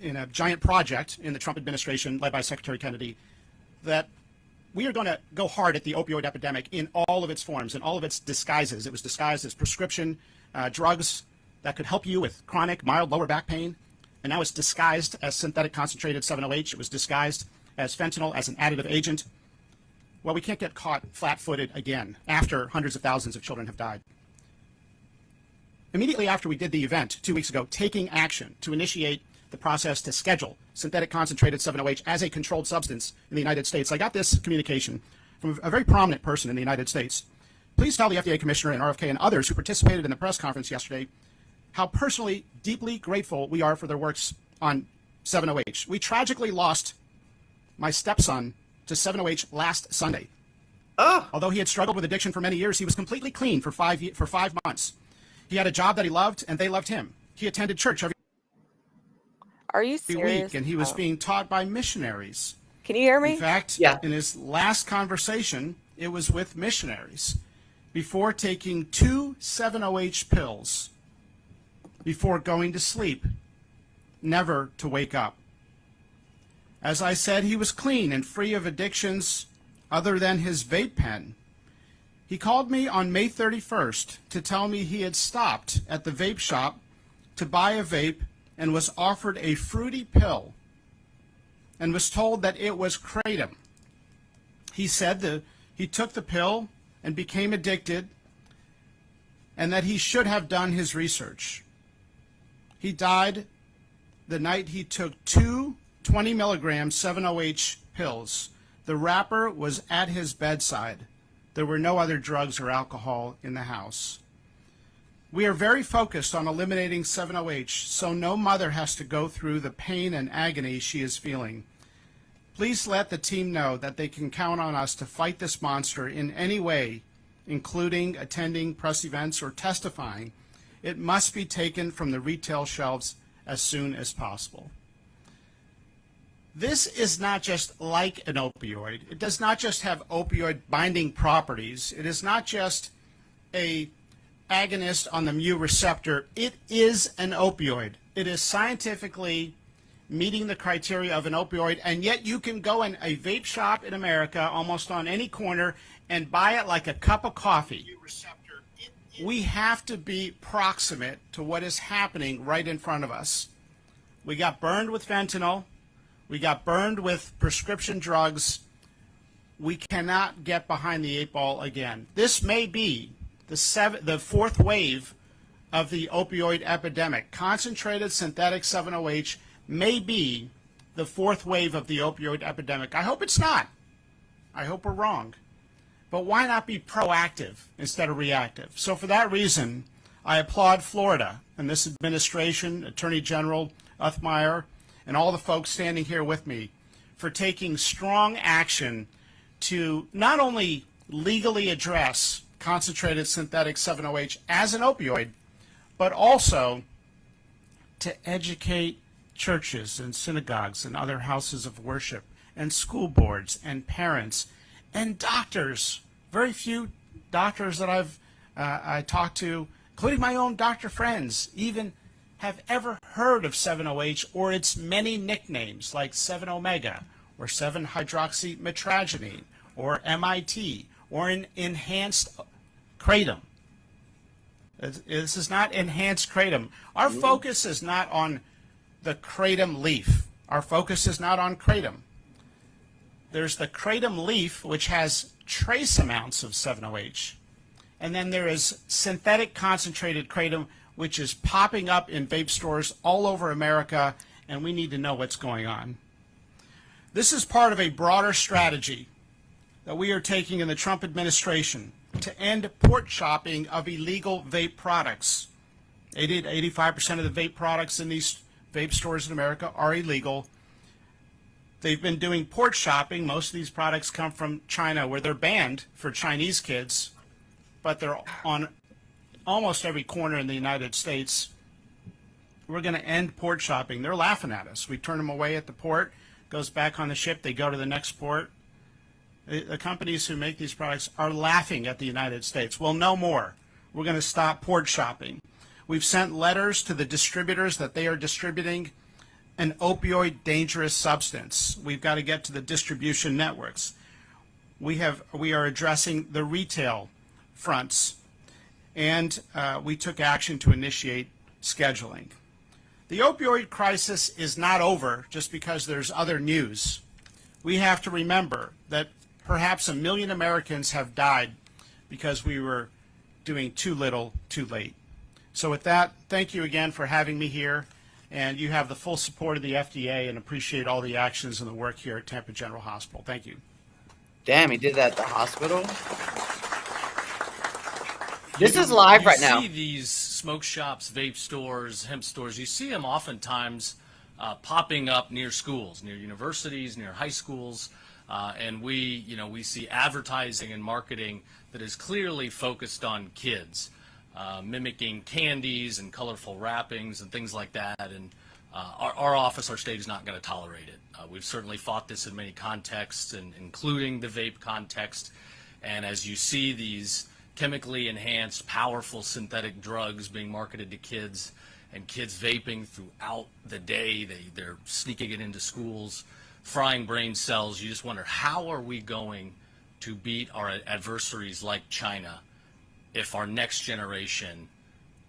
in a giant project in the Trump administration led by Secretary Kennedy that we are going to go hard at the opioid epidemic in all of its forms, in all of its disguises. It was disguised as prescription drugs that could help you with chronic, mild lower back pain. And now it's disguised as synthetic concentrated 7-OH. It was disguised as fentanyl, as an additive agent. Well, we can't get caught flat-footed again after hundreds of thousands of children have died. Immediately after we did the event 2 weeks ago, taking action to initiate the process to schedule synthetic concentrated 7-OH as a controlled substance in the United States, I got this communication from a very prominent person in the United States. Please tell the FDA commissioner and RFK and others who participated in the press conference yesterday how personally, deeply grateful we are for their works on 7-OH. We tragically lost my stepson to 7-OH last Sunday. Oh. Although he had struggled with addiction for many years, he was completely clean for 5 months. He had a job that he loved, and they loved him. He attended church every Are you serious? week, and he was being taught by missionaries. Can you hear me? In fact, Yeah. in his last conversation, it was with missionaries before taking 2 7-OH pills before going to sleep, never to wake up. As I said, he was clean and free of addictions other than his vape pen. He called me on May 31st to tell me he had stopped at the vape shop to buy a vape and was offered a fruity pill and was told that it was kratom. He said that he took the pill and became addicted and that he should have done his research. He died the night he took 2 20-milligram 7-OH pills. The wrapper was at his bedside. There were no other drugs or alcohol in the house. We are very focused on eliminating 7-OH so no mother has to go through the pain and agony she is feeling. Please let the team know that they can count on us to fight this monster in any way, including attending press events or testifying. It must be taken from the retail shelves as soon as possible. This is not just like an opioid. It does not just have opioid binding properties. It is not just a agonist on the mu receptor. It is an opioid. It is scientifically meeting the criteria of an opioid, and yet you can go in a vape shop in America almost on any corner and buy it like a cup of coffee. We have to be proximate to what is happening right in front of us. We got burned with fentanyl. We got burned with prescription drugs. We cannot get behind the 8 ball again. This may be the fourth wave of the opioid epidemic. Concentrated synthetic 7-OH may be the fourth wave of the opioid epidemic. I hope it's not. I hope we're wrong. But why not be proactive instead of reactive? So for that reason, I applaud Florida and this administration, Attorney General Uthmeyer, and all the folks standing here with me for taking strong action to not only legally address concentrated synthetic 7-OH as an opioid, but also to educate churches and synagogues and other houses of worship and school boards and parents and doctors. Very few doctors that I talked to, including my own doctor friends, even have ever heard of 7-OH or its many nicknames like 7-omega or 7-hydroxymetragenine or MIT or an enhanced kratom. This is not enhanced kratom. Our focus is not on the kratom leaf. Our focus is not on kratom. There's the kratom leaf, which has trace amounts of 7-OH. And then there is synthetic concentrated kratom, which is popping up in vape stores all over America, and we need to know what's going on. This is part of a broader strategy that we are taking in the Trump administration to end port shopping of illegal vape products. 80 to 85% of the vape products in these vape stores in America are illegal. They've been doing port shopping. Most of these products come from China, where they're banned for Chinese kids, but they're on almost every corner in the United States. We're going to end port shopping. They're laughing at us. We turn them away at the port, goes back on the ship, they go to the next port. The companies who make these products are laughing at the United States. Well, no more. We're going to stop port shopping. We've sent letters to the distributors that they are distributing an opioid dangerous substance. We've got to get to the distribution networks. We are addressing the retail fronts, and we took action to initiate scheduling. The opioid crisis is not over just because there's other news. We have to remember that perhaps 1 million Americans have died because we were doing too little, too late. So with that, thank you again for having me here, and you have the full support of the FDA, and appreciate all the actions and the work here at Tampa General Hospital. Thank you. Damn, he did that at the hospital? This is live right now. You see these smoke shops, vape stores, hemp stores, you see them oftentimes popping up near schools, near universities, near high schools, and we see advertising and marketing that is clearly focused on kids, mimicking candies and colorful wrappings and things like that. And our office, our state is not going to tolerate it. We've certainly fought this in many contexts, including the vape context. And as you see these chemically enhanced, powerful synthetic drugs being marketed to kids, and kids vaping throughout the day, they're sneaking it into schools, frying brain cells, you just wonder, how are we going to beat our adversaries like China if our next generation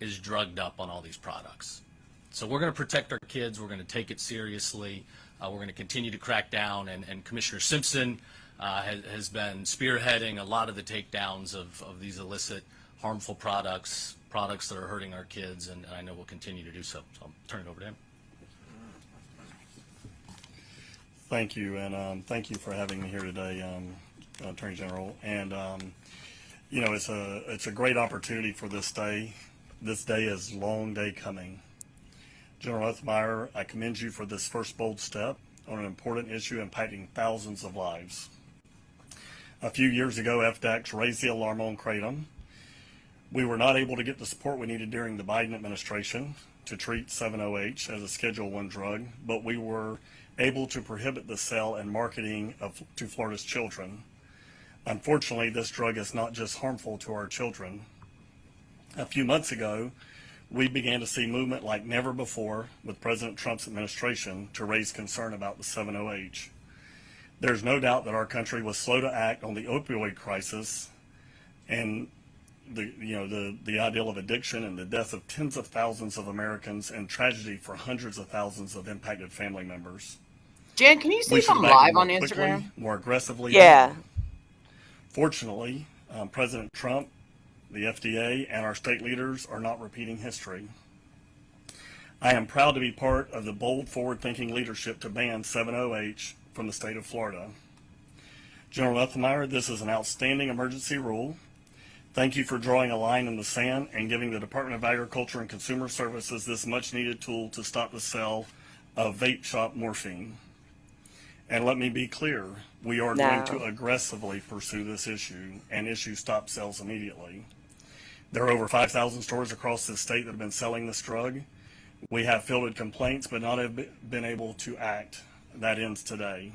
is drugged up on all these products? So we're going to protect our kids. We're going to take it seriously. We're going to continue to crack down, and Commissioner Simpson has been spearheading a lot of the takedowns of these illicit, harmful products that are hurting our kids, and I know we'll continue to do so. So I'll turn it over to him. Thank you, and thank you for having me here today, Attorney General. And it's a great opportunity for this day. This day is a long day coming. General Othmeyer, I commend you for this first bold step on an important issue impacting thousands of lives. A few years ago, FDACS raised the alarm on Kratom. We were not able to get the support we needed during the Biden administration to treat 7-OH as a Schedule I drug, but we were able to prohibit the sale and marketing to Florida's children. Unfortunately, this drug is not just harmful to our children. A few months ago, we began to see movement like never before with President Trump's administration to raise concern about the 7-OH. There's no doubt that our country was slow to act on the opioid crisis and the ideal of addiction and the death of tens of thousands of Americans and tragedy for hundreds of thousands of impacted family members. Jan, can you see We if I'm should have acted live on more quickly, Instagram? more aggressively. Yeah. Fortunately, President Trump, the FDA, and our state leaders are not repeating history. I am proud to be part of the bold, forward-thinking leadership to ban 7-OH from the state of Florida. General Othmeyer, this is an outstanding emergency rule. Thank you for drawing a line in the sand and giving the Department of Agriculture and Consumer Services this much-needed tool to stop the sale of vape shop morphine. And let me be clear, we are going to aggressively pursue this issue and issue stop sales immediately. There are over 5,000 stores across the state that have been selling this drug. We have fielded complaints but not have been able to act. That ends today.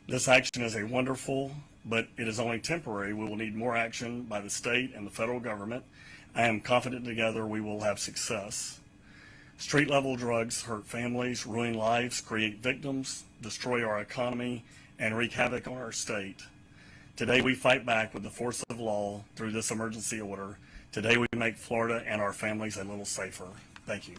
This action is a wonderful, but it is only temporary. We will need more action by the state and the federal government. I am confident together we will have success. Street-level drugs hurt families, ruin lives, create victims, destroy our economy, and wreak havoc on our state. Today we fight back with the force of law through this emergency order. Today we make Florida and our families a little safer. Thank you.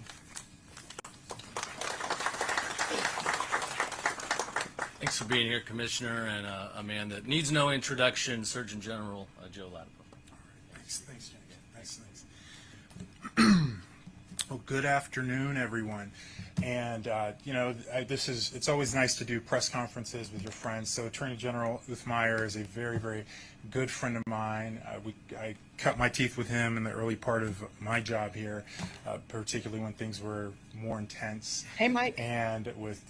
Thanks for being here, Commissioner, and a man that needs no introduction, Surgeon General Joe Latipo. Thanks, Jen. Thanks. Well, good afternoon, everyone. And, it's always nice to do press conferences with your friends. So Attorney General Othmeyer is a very, very good friend of mine. I cut my teeth with him in the early part of my job here, particularly when things were more intense. Hey, Mike. And with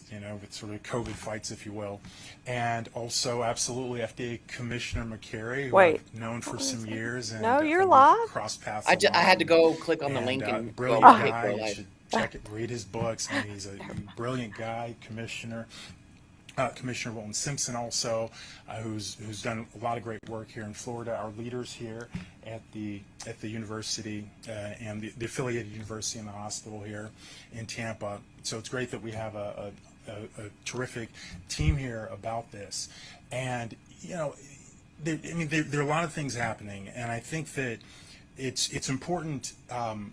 sort of COVID fights, if you will. And also, absolutely, FDA Commissioner McCary, who I've known for some years. And, No, you're live. Crossed paths. I had to go click on the link and go brilliant on guy. You should check it, read his books. I mean, he's a brilliant guy, commissioner. Commissioner Wilton Simpson also, who's done a lot of great work here in Florida. Our leaders here at the university and the affiliated university and the hospital here in Tampa. So it's great that we have a terrific team here about this. And there are a lot of things happening, and I think that it's important.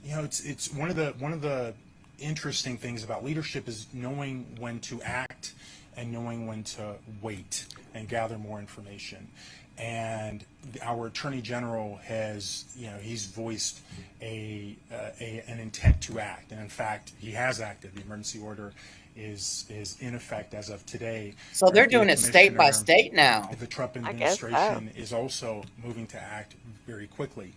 It's one of the interesting things about leadership is knowing when to act and knowing when to wait and gather more information. And our Attorney General has, he's voiced an intent to act, and in fact, he has acted. The emergency order is in effect as of today. So they're The doing it state by Commissioner state now. The Trump I guess so. administration is also moving to act very quickly.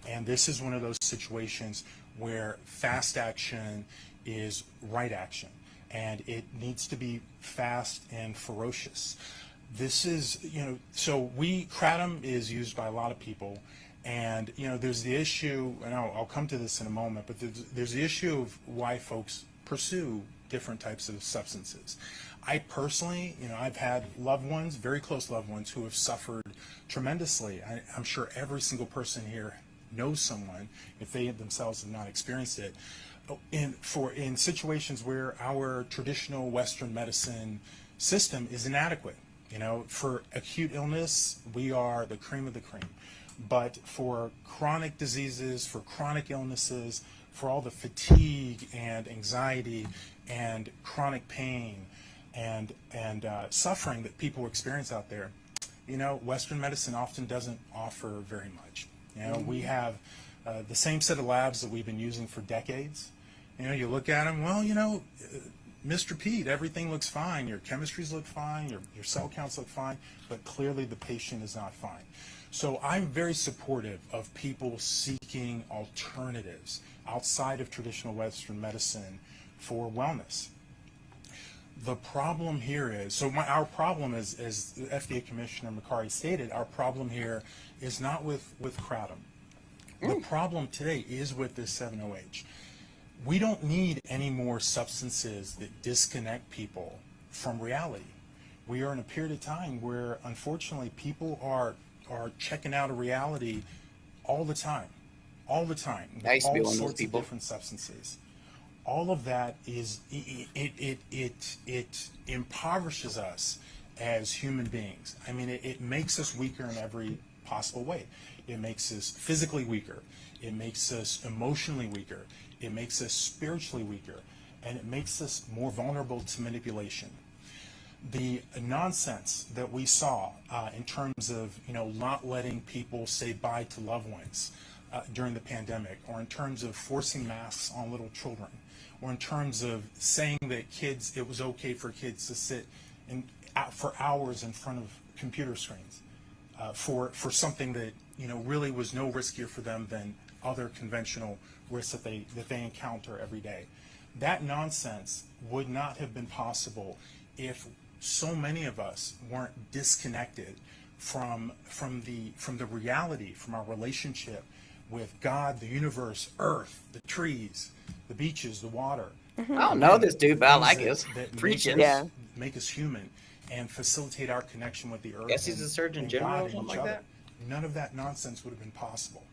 And this is one of those situations where fast action is right action, and it needs to be fast and ferocious. This is, so kratom is used by a lot of people, and, there's the issue, and I'll come to this in a moment, but there's the issue of why folks pursue different types of substances. I personally, I've had loved ones, very close loved ones, who have suffered tremendously. I'm sure every single person here knows someone, if they themselves have not experienced it, in situations where our traditional Western medicine system is inadequate. For acute illness, we are the cream of the cream. But for chronic diseases, for chronic illnesses, for all the fatigue and anxiety and chronic pain and suffering that people experience out there, Western medicine often doesn't offer very much. We have the same set of labs that we've been using for decades. You look at them, well, Mr. Pete, everything looks fine. Your chemistries look fine. Your cell counts look fine. But clearly the patient is not fine. So I'm very supportive of people seeking alternatives outside of traditional Western medicine for wellness. The problem here is, our problem is, as the FDA Commissioner Makari stated, our problem here is not with kratom. The problem today is with this 7-OH. We don't need any more substances that disconnect people from reality. We are in a period of time where, unfortunately, people are checking out of reality all the time, with I used to be all one of those sorts of people. different substances. All of that is it impoverishes us as human beings. I mean, it makes us weaker in every possible way. It makes us physically weaker. It makes us emotionally weaker. It makes us spiritually weaker, and it makes us more vulnerable to manipulation. The nonsense that we saw in terms of not letting people say bye to loved ones during the pandemic, or in terms of forcing masks on little children, or in terms of saying that it was okay for kids to sit for hours in front of computer screens for something that really was no riskier for them than other conventional risks that they encounter every day. That nonsense would not have been possible if so many of us weren't disconnected from the reality, from our relationship with God, the universe, Earth, the trees, the beaches, the water. I don't know this dude, but I like Things his that preaching. Yeah. make us human and facilitate our connection with the earth. Guess he's a Surgeon and General God or and something each like other. None of that nonsense would have been possible.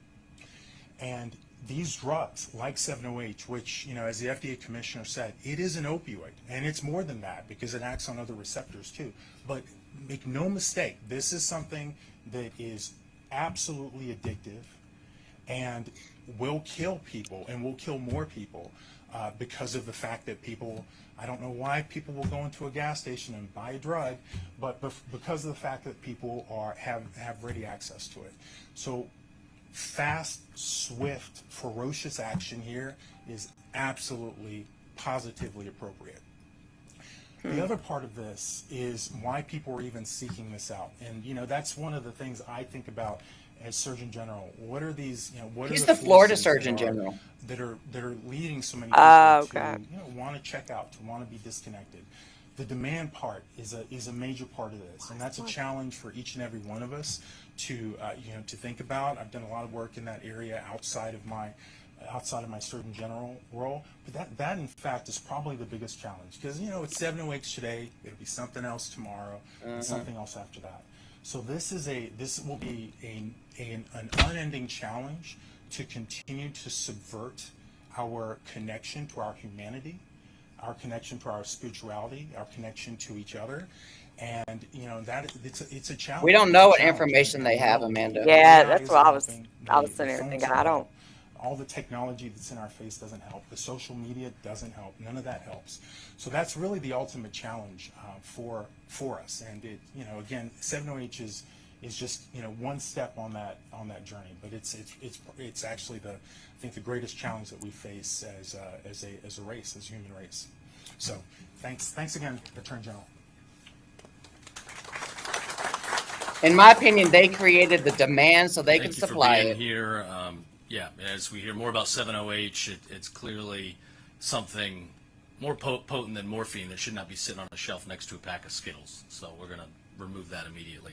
And these drugs, like 7-OH, which, as the FDA commissioner said, it is an opioid. And it's more than that because it acts on other receptors too. But make no mistake, this is something that is absolutely addictive and will kill people and will kill more people because of the fact that people, I don't know why people will go into a gas station and buy a drug, but because of the fact that people have ready access to it. So fast, swift, ferocious action here is absolutely, positively appropriate. The other part of this is why people are even seeking this out. And, that's one of the things I think about as Surgeon General. What are these, what He's are the the Florida forces Surgeon that are- General. that are leading so many Oh, people God. to, want to check out, to want to be disconnected. The demand part is a major part of this, and that's a challenge for each and every one of us to think about. I've done a lot of work in that area outside of my outside of my Surgeon General role. But that in fact is probably the biggest challenge, because it's 708 today, it'll be something else tomorrow, and something else after that. So this will be an unending challenge to continue to subvert our connection to our humanity, our connection to our spirituality, our connection to each other. And that it's a challenge. We don't know what information they have, Amanda. Yeah, AI that's isn't what I was helping. sitting there phones thinking, don't I don't. help. All the technology that's in our face doesn't help. The social media doesn't help. None of that helps. So that's really the ultimate challenge for us. And again, 708 is just one step on that journey. But it's actually I think the greatest challenge that we face as a race, as a human race. So thanks again, Attorney General. In my opinion, they created the demand so they Thank can you for supply being it. here. As we hear more about 7OH, it's clearly something more potent than morphine that should not be sitting on a shelf next to a pack of Skittles. So we're going to remove that immediately.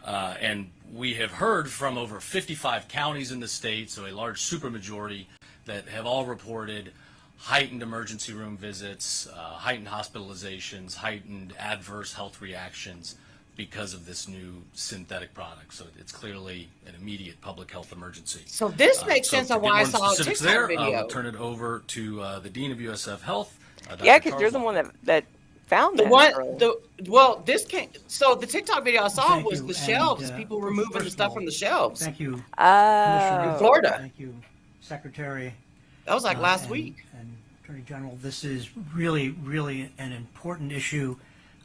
And we have heard from over 55 counties in the state, so a large supermajority, that have all reported heightened emergency room visits, heightened hospitalizations, heightened adverse health reactions because of this new synthetic product. So it's clearly an immediate public health emergency. So this makes So sense to on get why I more saw a specifics TikTok there, video. I'll turn it over to the Dean of USF Health. Yeah, Dr. because you're the Charles one that found The that one, early. this came. So the TikTok video I saw Thank was you, the shelves, and, people first removing the of stuff all, from the shelves. Thank you, Oh. Commissioner. Florida. Thank you, Secretary. That was like last and- week. And Attorney General, this is really, really an important issue,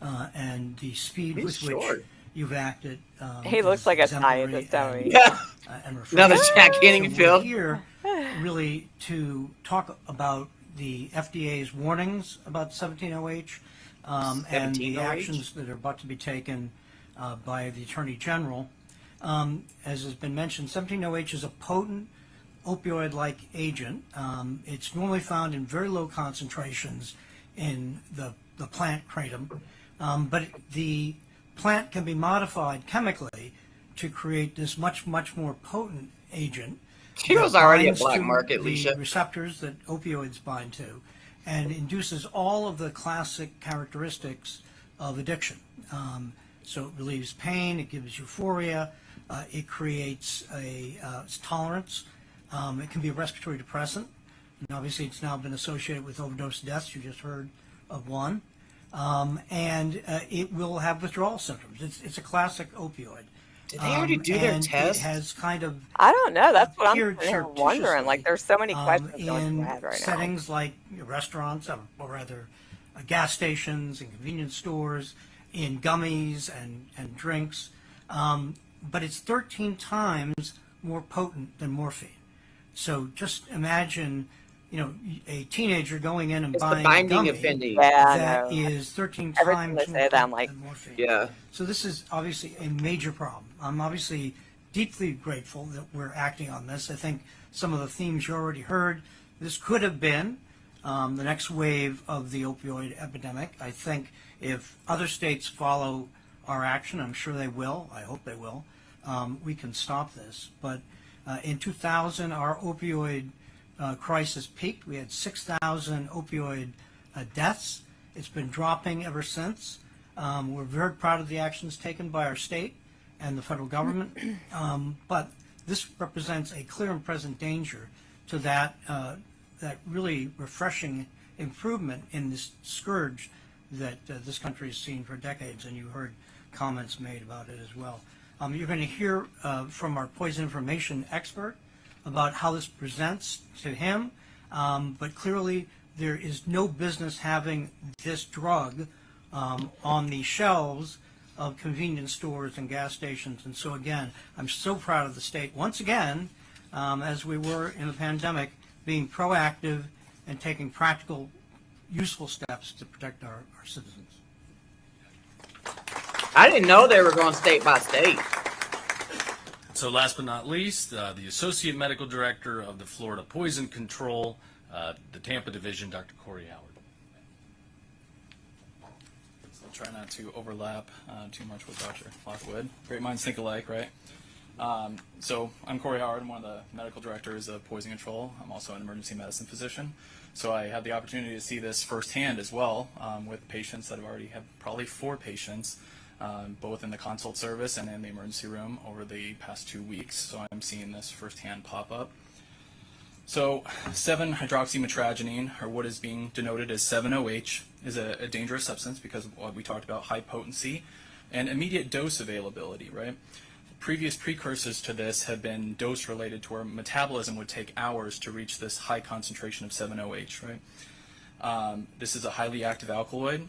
and the speed He's with which short. you've acted. He looks is like a exemplary scientist, don't and- he? Yeah. and Another refreshing. Jack So Henning we're field. here really to talk about the FDA's warnings about 17OH and the 17OH? actions that are about to be taken by the Attorney General. As has been mentioned, 17OH is a potent opioid-like agent. It's normally found in very low concentrations in the plant kratom, but the plant can be modified chemically to create this much, much more potent agent. She that was already a binds black to market, the Leisha. receptors that opioids bind to, and induces all of the classic characteristics of addiction. So it relieves pain, it gives euphoria, it creates a tolerance. It can be a respiratory depressant, and obviously it's now been associated with overdose deaths. You just heard of one. And it will have withdrawal symptoms. It's a classic opioid. Did they already do their and test? It has kind of I don't know. That's what I'm appeared sitting here wondering. Like, there's so many questions going through in my head right now. settings like restaurants, or rather gas stations and convenience stores, in gummies and drinks. But it's 13 times more potent than morphine. So just imagine, a teenager going in and It's the buying a binding gummy affinity. Yeah, I that know. is 13 Every time times they more say that, I'm potent like, than morphine. Yeah. So this is obviously a major problem. I'm obviously deeply grateful that we're acting on this. I think some of the themes you already heard, this could have been the next wave of the opioid epidemic. I think if other states follow our action, I'm sure they will, I hope they will, we can stop this. But in 2000, our opioid crisis peaked. We had 6,000 opioid deaths. It's been dropping ever since. We're very proud of the actions taken by our state and the federal government, but this represents a clear and present danger to that really refreshing improvement in this scourge that this country has seen for decades, and you heard comments made about it as well. You're going to hear from our poison information expert about how this presents to him, but clearly there is no business having this drug on the shelves of convenience stores and gas stations. And so again, I'm so proud of the state, once again, as we were in the pandemic, being proactive and taking practical, useful steps to protect our citizens. I didn't know they were going state by state. So last but not least, the Associate Medical Director of the Florida Poison Control, the Tampa Division, Dr. Corey Howard. So I'll try not to overlap too much with Dr. Lockwood. Great minds think alike, right? So I'm Corey Howard. I'm one of the medical directors of Poison Control. I'm also an emergency medicine physician. So I had the opportunity to see this firsthand as well with patients that have already had probably 4 patients, both in the consult service and in the emergency room over the past 2 weeks. So I'm seeing this firsthand pop up. So 7-hydroxymetragenine, or what is being denoted as 7-OH, is a dangerous substance because of what we talked about, high potency and immediate dose availability, right? Previous precursors to this have been dose related to where metabolism would take hours to reach this high concentration of 7-OH, right? This is a highly active alkaloid,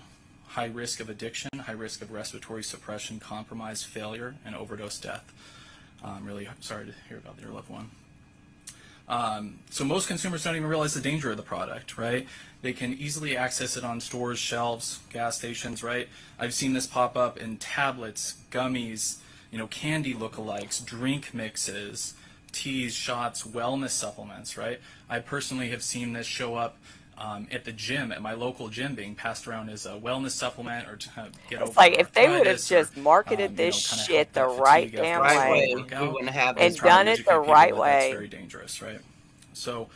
high risk of addiction, high risk of respiratory suppression, compromise, failure, and overdose death. I'm really sorry to hear about your loved one. So most consumers don't even realize the danger of the product, right? They can easily access it on stores, shelves, gas stations, right? I've seen this pop up in tablets, gummies, candy lookalikes, drink mixes, teas, shots, wellness supplements, right? I personally have seen this show up at the gym, at my local gym, being passed around as a wellness supplement or to kind of get over It's like if they would have arthritis or, just marketed this kind of shit help the that right fatigue after damn a Right long way way, we workout, wouldn't have and this done problem. it educate the people right that that's way, very dangerous, right? So,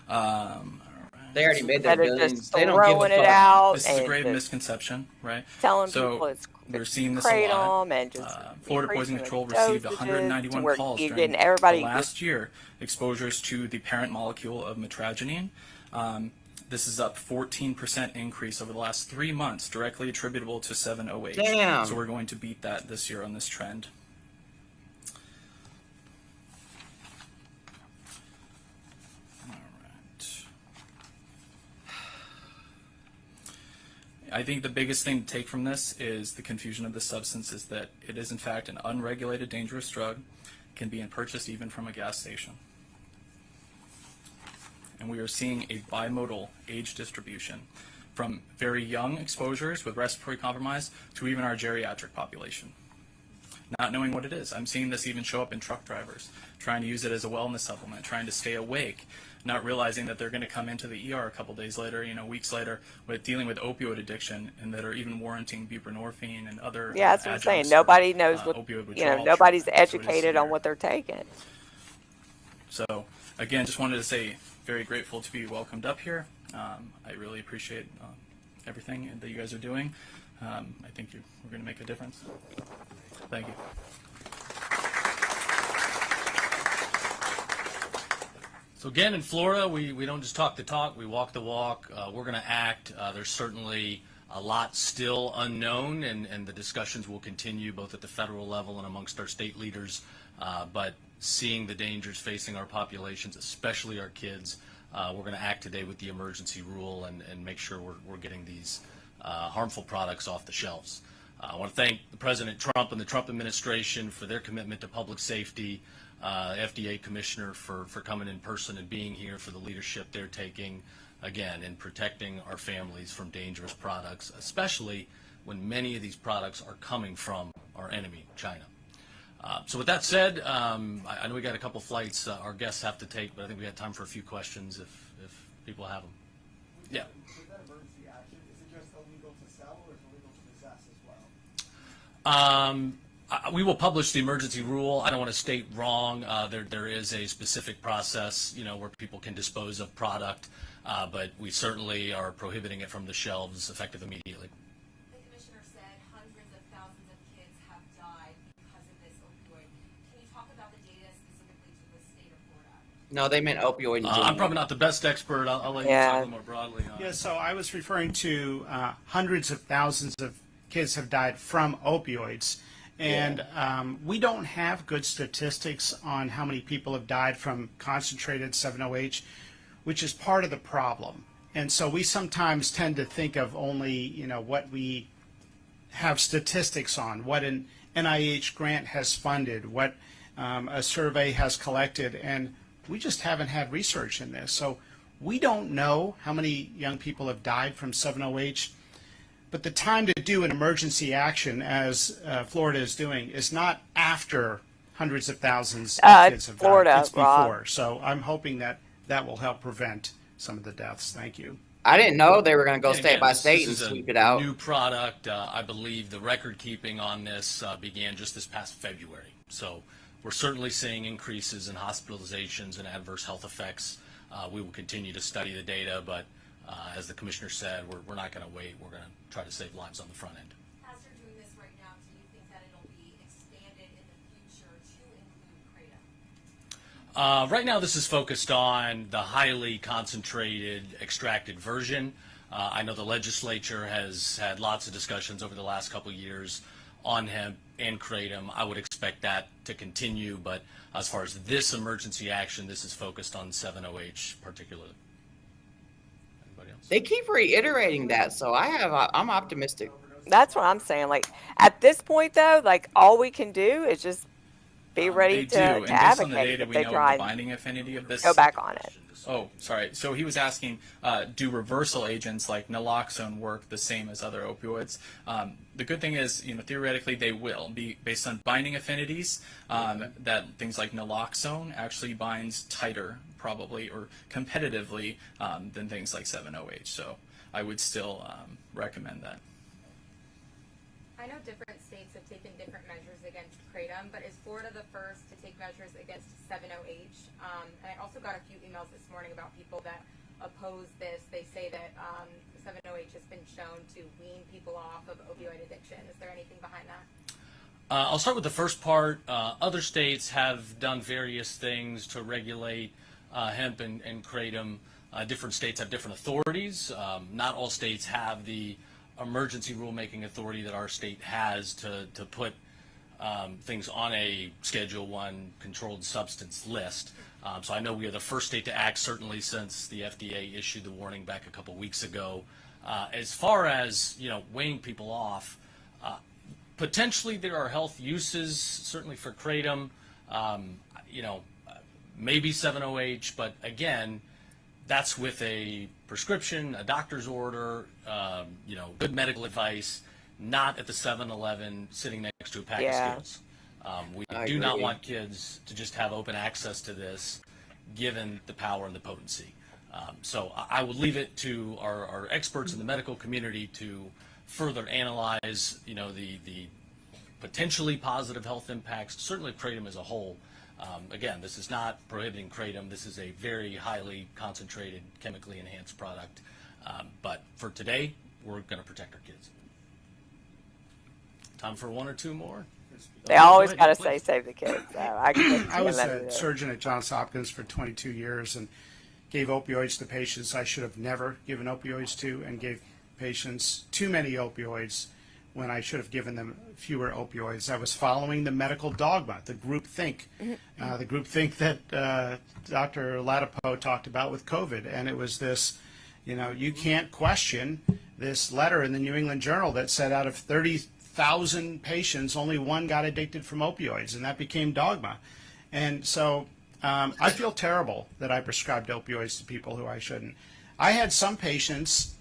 They already made their instead of billions. just They don't give a throwing it fuck. out this is a and grave just misconception, right? telling So people it's we're seeing this a lot. kratom and just Florida Poison increasing Control the received dosages 191 to where calls you're during getting the everybody last year, exposures to the parent molecule of metragenine. This is up 14% increase over the last 3 months, directly attributable to 7-OH. Damn. So we're going to beat that this year on this trend. All right. I think the biggest thing to take from this is the confusion of the substance is that it is in fact an unregulated dangerous drug, can be purchased even from a gas station. And we are seeing a bimodal age distribution from very young exposures with respiratory compromise to even our geriatric population. Not knowing what it is. I'm seeing this even show up in truck drivers, trying to use it as a wellness supplement, trying to stay awake, not realizing that they're going to come into the ER a couple days later, weeks later, with dealing with opioid addiction, and that are even warranting buprenorphine and other yeah, that's what I'm saying. adjuncts Nobody for, knows what opioid withdrawal nobody's treatment. So it is educated on severe. what they're taking. So again, just wanted to say very grateful to be welcomed up here. I really appreciate everything that you guys are doing. I think we're going to make a difference. Thank you. So again, in Florida, we don't just talk the talk, we walk the walk. We're going to act. There's certainly a lot still unknown, and the discussions will continue both at the federal level and amongst our state leaders. But seeing the dangers facing our populations, especially our kids, we're going to act today with the emergency rule and make sure we're getting these harmful products off the shelves. I want to thank President Trump and the Trump administration for their commitment to public safety, FDA Commissioner for coming in person and being here, for the leadership they're taking, again, in protecting our families from dangerous products, especially when many of these products are coming from our enemy, China. So with that said, I know we got a couple flights our guests have to take, but I think we got time for a few questions if people have them. Yeah. With that emergency action, is it just illegal to sell or is it illegal to possess as well? We will publish the emergency rule. I don't want to state wrong. There is a specific process, where people can dispose of product, but we certainly are prohibiting it from the shelves effective immediately. The commissioner said hundreds of thousands of kids have died because of this opioid. Can you talk about the data specifically to the state of Florida? No, they meant opioid in general. I'm probably not the best expert. I'll let you talk a little more broadly on Yeah, it. so I was referring to hundreds of thousands of kids have died from opioids. And we don't have good statistics on how many people have died from concentrated 7-OH, which is part of the problem. And so we sometimes tend to think of only, what we have statistics on, what an NIH grant has funded, what a survey has collected, and we just haven't had research in this. So we don't know how many young people have died from 7-OH. But the time to do an emergency action, as Florida is doing, is not after hundreds of thousands of kids have Florida, died. It's before. Rob. So I'm hoping that will help prevent some of the deaths. Thank you. I didn't know they were going to go And state again, by this state and is a sweep it out. New product. I believe the record keeping on this began just this past February. So we're certainly seeing increases in hospitalizations and adverse health effects. We will continue to study the data, but as the commissioner said, we're not going to wait. We're going to try to save lives on the front end. As you're doing this right now, do you think that it'll be expanded in the future to include kratom? Right now, this is focused on the highly concentrated, extracted version. I know the legislature has had lots of discussions over the last couple of years on hemp and kratom. I would expect that to continue, but as far as this emergency action, this is focused on 7-OH particularly. Anybody else? They keep reiterating that, so I'm optimistic. That's what I'm saying. Like at this point, though, like all we can do is just be ready They to, do, and based advocate on the data if we they know try of the and binding affinity of this. go back on it. Oh, sorry. So he was asking, do reversal agents like naloxone work the same as other opioids? The good thing is, theoretically they will be based on binding affinities. That things like naloxone actually binds tighter, probably, or competitively than things like 7-OH. So I would still recommend that. I know different states have taken different measures against kratom, but is Florida the first to take measures against 7-OH? And I also got a few emails this morning about people that oppose this. They say that 7-OH has been shown to wean people off of opioid addiction. Is there anything behind that? I'll start with the first part. Other states have done various things to regulate hemp and kratom. Different states have different authorities. Not all states have the emergency rulemaking authority that our state has to put things on a Schedule I controlled substance list. So I know we are the first state to act, certainly since the FDA issued the warning back a couple weeks ago. As far as weighing people off, potentially there are health uses, certainly for kratom, maybe 7-OH, but again, that's with a prescription, a doctor's order, good medical advice, not at the 7-Eleven sitting next to a pack of Skittles. We do not want kids to just have open access to this, given the power and the potency. So I would leave it to our experts in the medical community to further analyze, the potentially positive health impacts, certainly kratom as a whole. Again, this is not prohibiting kratom. This is a very highly concentrated, chemically enhanced product. But for today, we're going to protect our kids. Time for one or two more? They always got to say save the kids. So I was a surgeon at Johns Hopkins for 22 years and gave opioids to patients I should have never given opioids to, and gave patients too many opioids when I should have given them fewer opioids. I was following the medical dogma, the groupthink, that Dr. Latipo talked about with COVID. And it was this, you can't question this letter in the New England Journal that said out of 30,000 patients, only one got addicted from opioids, and that became dogma. And so I feel terrible that I prescribed opioids to people who I shouldn't. I had some patients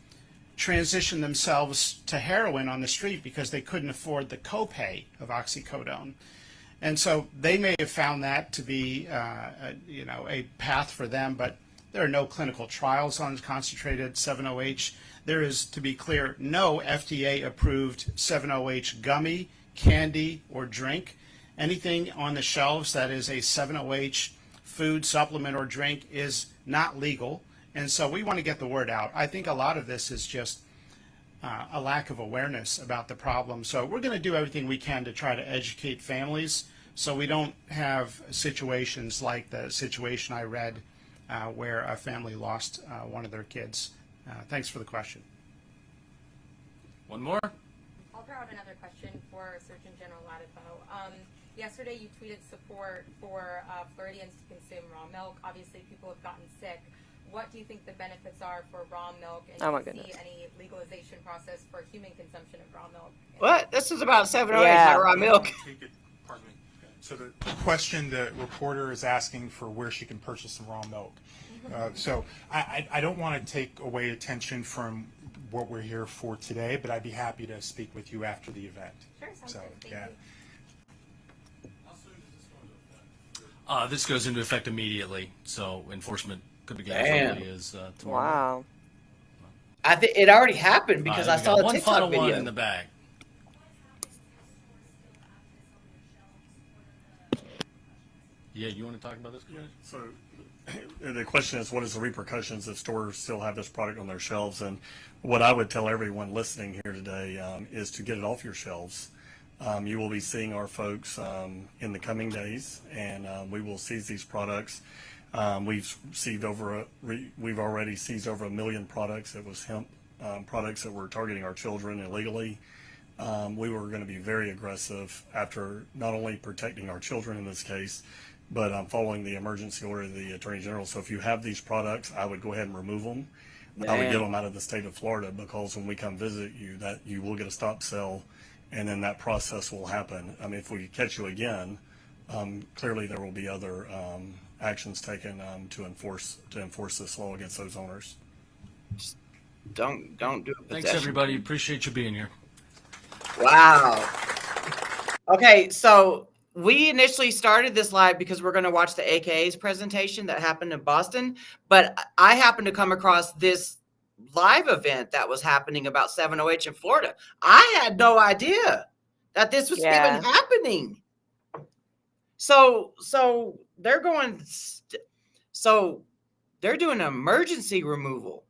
transition themselves to heroin on the street because they couldn't afford the copay of oxycodone. And so they may have found that to be a path for them, but there are no clinical trials on concentrated 7-OH. There is, to be clear, no FDA-approved 7-OH gummy, candy, or drink. Anything on the shelves that is a 7-OH food, supplement, or drink is not legal. And so we want to get the word out. I think a lot of this is just a lack of awareness about the problem. So we're going to do everything we can to try to educate families so we don't have situations like the situation I read where a family lost one of their kids. Thanks for the question. One more? I'll throw out another question for Surgeon General Latipo. Yesterday you tweeted support for Floridians to consume raw milk. Obviously people have gotten sick. What do you think the benefits are for raw milk, and do you see any legalization process for human consumption of raw milk? What? This is about 7-OH, not raw milk. Pardon me. So the question the reporter is asking for where she can purchase some raw milk. So I don't want to take away attention from what we're here for today, but I'd be happy to speak with you after the event. Sure, sounds So, good. Thank yeah. you. This goes into effect immediately, so enforcement could begin as early as tomorrow. Wow. It already happened because I We saw got a one TikTok final video. one in the bag. Yeah, you want to talk about this? So the question is, what is the repercussions if stores still have this product on their shelves? And what I would tell everyone listening here today is to get it off your shelves. You will be seeing our folks in the coming days, and we will seize these products. We've already seized over 1 million products. It was hemp products that were targeting our children illegally. We were going to be very aggressive after not only protecting our children in this case, but following the emergency order of the Attorney General. So if you have these products, I would go ahead and remove them. I would get them out of the state of Florida, because when we come visit you, that you will get a stop sale, and then that process will happen. I mean, if we catch you again, clearly there will be other actions taken to enforce this law against those owners. Don't do it. Thanks, everybody. Appreciate you being here. Wow. Okay, so we initially started this live because we're going to watch the AKA's presentation that happened in Boston, but I happened to come across this live event that was happening about 7OH in Florida. I had no idea that this was even happening. So they're going, so they're doing emergency removal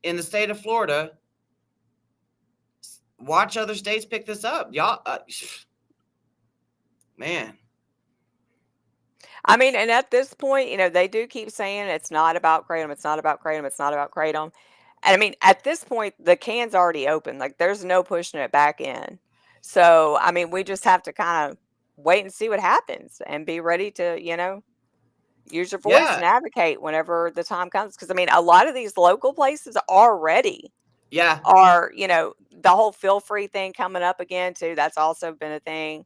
in the state of Florida. Watch other states pick this up. Y'all, man. I mean, and at this point, they do keep saying it's not about Kratom. It's not about Kratom. It's not about Kratom. And I mean, at this point, the can's already open. Like, there's no pushing it back in. So, I mean, we just have to kind of wait and see what happens and be ready to, use your voice and advocate whenever the time comes. Because, I mean, a lot of these local places already are, the whole feel free thing coming up again, too. That's also been a thing.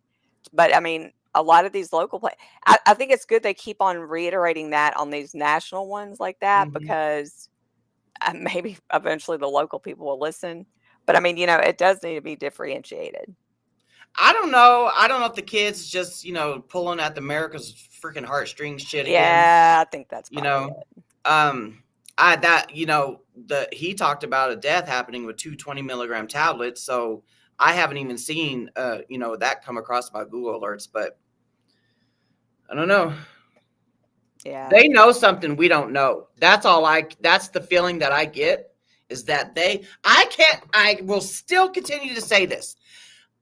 But, I mean, a lot of these local places, I think it's good they keep on reiterating that on these national ones like that, because maybe eventually the local people will listen. But I mean, it does need to be differentiated. I don't know. I don't know if the kids just, pulling at the America's freaking heartstrings shit again. Yeah, I think that's probably it. He talked about a death happening with 2 20-milligram tablets. So I haven't even seen, that come across my Google alerts, but I don't know. Yeah. They know something we don't know. That's the feeling that I get, is that I will still continue to say this.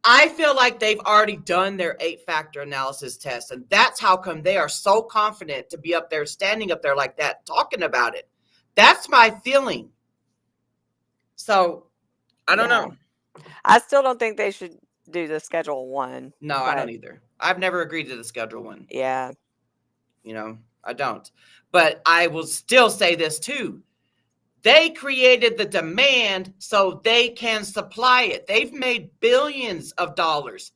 I feel like they've already done their 8-factor analysis test, and that's how come they are so confident to be up there, standing up there like that, talking about it. That's my feeling. So, I don't know. I still don't think they should do the Schedule 1. No, I don't either. I've never agreed to the Schedule 1. Yeah. I don't. But I will still say this too. They created the demand so they can supply it. They've made billions of dollars.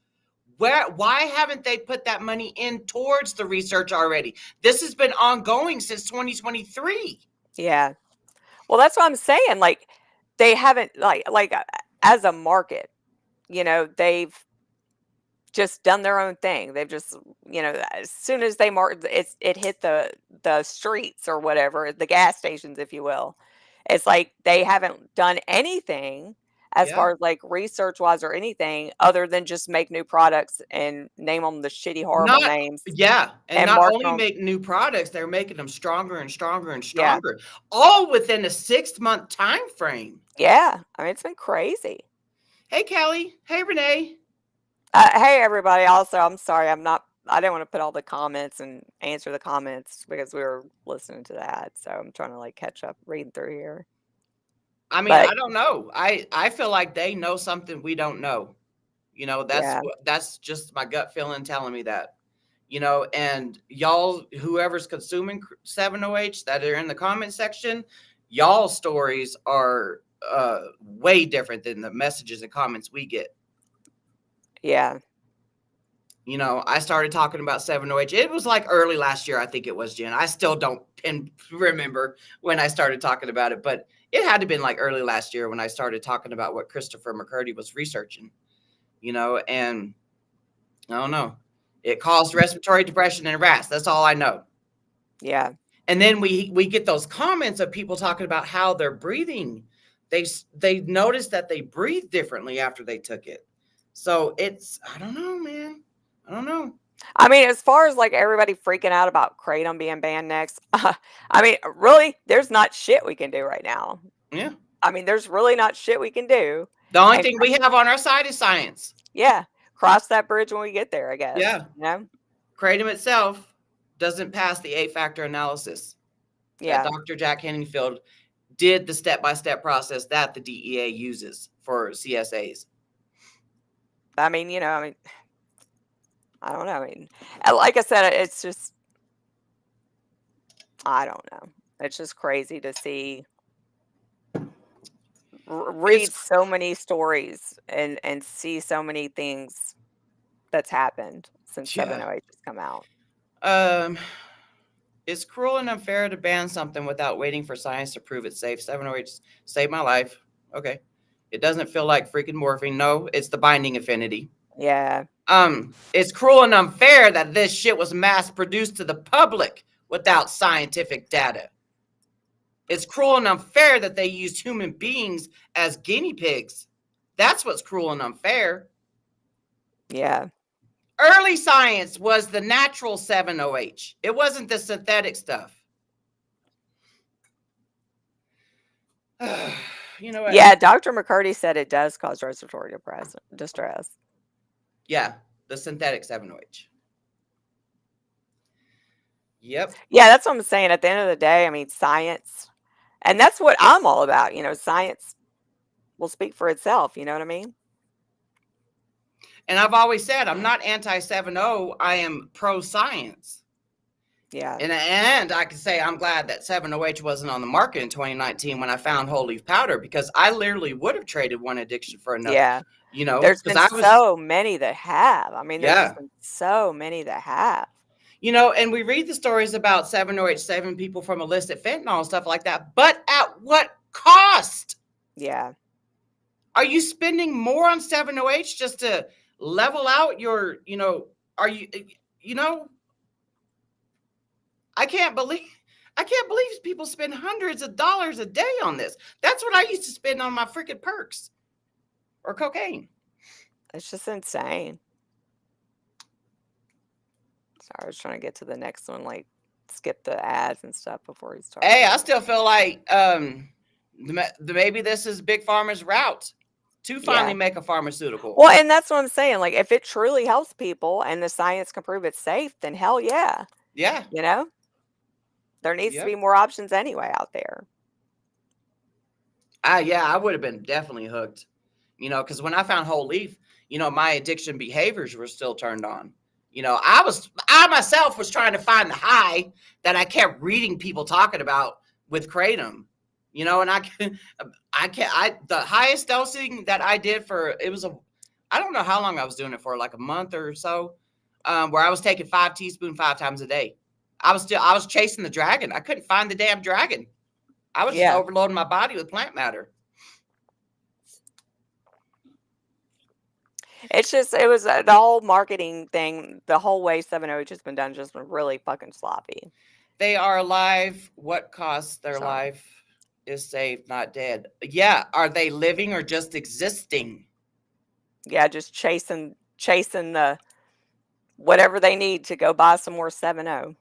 Why haven't they put that money in towards the research already? This has been ongoing since 2023. Yeah. Well, that's what I'm saying. Like, they haven't, like as a market, they've just done their own thing. They've just, as soon as they it hit the streets or whatever, the gas stations, if you will. It's like they haven't done anything as far as like research wise or anything other than just make new products and name them the shitty, horrible names. Yeah. And not only make new products, they're making them stronger and stronger and stronger, all within a 6-month time frame. Yeah. I mean, it's been crazy. Hey, Callie. Hey, Renee. Hey, everybody. Also, I'm sorry. I didn't want to put all the comments and answer the comments because we were listening to that. So I'm trying to catch up, reading through here. I mean, I don't know. I feel like they know something we don't know. That's just my gut feeling telling me that. And y'all, whoever's consuming 7OH that are in the comment section, y'all stories are way different than the messages and comments we get. Yeah. I started talking about 7OH. It was like early last year, I think it was, Jen. I still don't remember when I started talking about it, but it had to have been like early last year when I started talking about what Christopher McCurdy was researching, and I don't know. It caused respiratory depression in rats. That's all I know. Yeah. And then we get those comments of people talking about how they're breathing. They noticed that they breathe differently after they took it. So I don't know, man. I don't know. I mean, as far as like everybody freaking out about kratom being banned next, I mean, really, there's not shit we can do right now. Yeah. I mean, there's really not shit we can do. The only And thing we have on our side is science. yeah, cross that bridge when we get there, I guess. Yeah. You know? Kratom itself doesn't pass the 8-factor analysis. Yeah. That Dr. Jack Henningfield did the step-by-step process that the DEA uses for CSAs. I mean, you know, I mean, I don't know. I mean, like I said, it's just, I don't know. It's just crazy to see, read so many stories and see so many things that's happened since Yeah. 708 has come out. It's cruel and unfair to ban something without waiting for science to prove it's safe. 708 saved my life. Okay. It doesn't feel like freaking morphine. No, it's the binding affinity. Yeah. It's cruel and unfair that this shit was mass produced to the public without scientific data. It's cruel and unfair that they used human beings as guinea pigs. That's what's cruel and unfair. Yeah. Early science was the natural 7-OH. It wasn't the synthetic stuff. You know what? Yeah, Dr. McCurdy said it does cause respiratory distress. Yeah, the synthetic 7-OH. Yep. Yeah, that's what I'm saying. At the end of the day, I mean, science, and that's what I'm all about. You know, science will speak for itself. You know what I mean? And I've always said I'm not anti-7-0. I am pro-science. Yeah. And I can say I'm glad that 7-OH wasn't on the market in 2019 when I found whole leaf powder, because I literally would have traded one addiction for another. Yeah. You know, There's been I was, so many that have. I mean, there's Yeah. just been so many that have. you know, and we read the stories about 7-OH saving people from illicit fentanyl and stuff like that. But at what cost? Yeah. Are you spending more on 7-OH just to level out your, are you, I can't believe people spend hundreds of dollars a day on this. That's what I used to spend on my freaking perks or cocaine. It's just insane. Sorry, I was trying to get to the next one, like skip the ads and stuff before he started. Hey, I still feel like maybe this is Big Pharma's route to finally make a pharmaceutical. Well, and that's what I'm saying. Like, if it truly helps people and the science can prove it's safe, then hell yeah. Yeah. You know? There needs to Yep. be more options anyway out there. Yeah, I would have been definitely hooked. Because when I found whole leaf, my addiction behaviors were still turned on. I myself was trying to find the high that I kept reading people talking about with kratom. And the highest dosing that I did I don't know how long I was doing it for, like a month or so, where I was taking 5 teaspoons 5 times a day. I was chasing the dragon. I couldn't find the damn dragon. I was just overloading my body with plant matter. It's just, it was the whole marketing thing, the whole way 7-0 has been done, just been really fucking sloppy. They are alive. What costs their life is saved, not dead. Yeah. Are they living or just existing? Yeah, just chasing the whatever they need to go buy some more 7-0.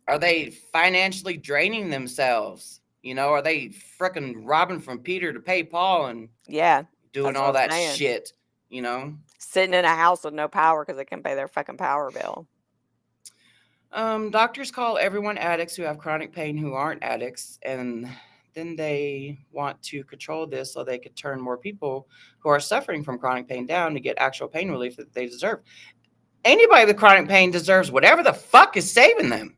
Are they financially draining themselves? Are they freaking robbing from Peter to pay Paul and doing all that shit? Sitting in a house with no power because they can't pay their fucking power bill. Doctors call everyone addicts who have chronic pain who aren't addicts, and then they want to control this so they could turn more people who are suffering from chronic pain down to get actual pain relief that they deserve. Anybody with chronic pain deserves whatever the fuck is saving them.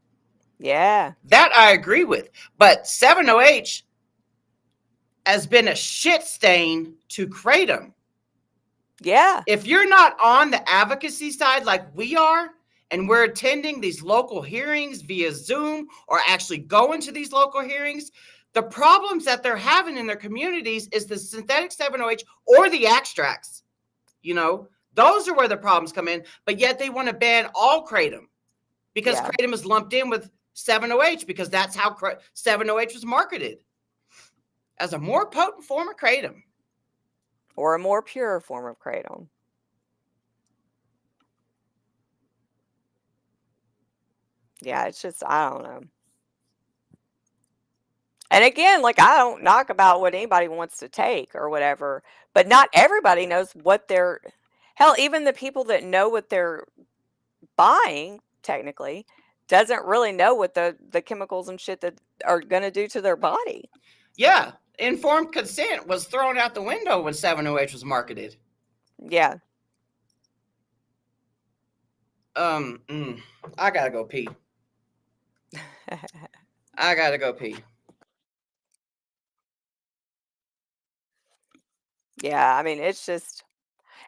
Yeah. That I agree with. But 7-OH has been a shit stain to kratom. Yeah. If you're not on the advocacy side like we are, and we're attending these local hearings via Zoom or actually going to these local hearings, the problems that they're having in their communities is the synthetic 7-OH or the extracts. Those are where the problems come in, but yet they want to ban all kratom because kratom is lumped in with 7-OH because that's how 7-OH was marketed, as a more potent form of kratom. Or a more pure form of kratom. Yeah, it's just, I don't know. And again, like, I don't knock about what anybody wants to take or whatever, but not everybody knows what they're, hell, even the people that know what they're buying, technically, doesn't really know what the chemicals and shit that are going to do to their body. Yeah, informed consent was thrown out the window when 7OH was marketed. Yeah. I gotta go pee. I gotta go pee. Yeah, I mean, it's just,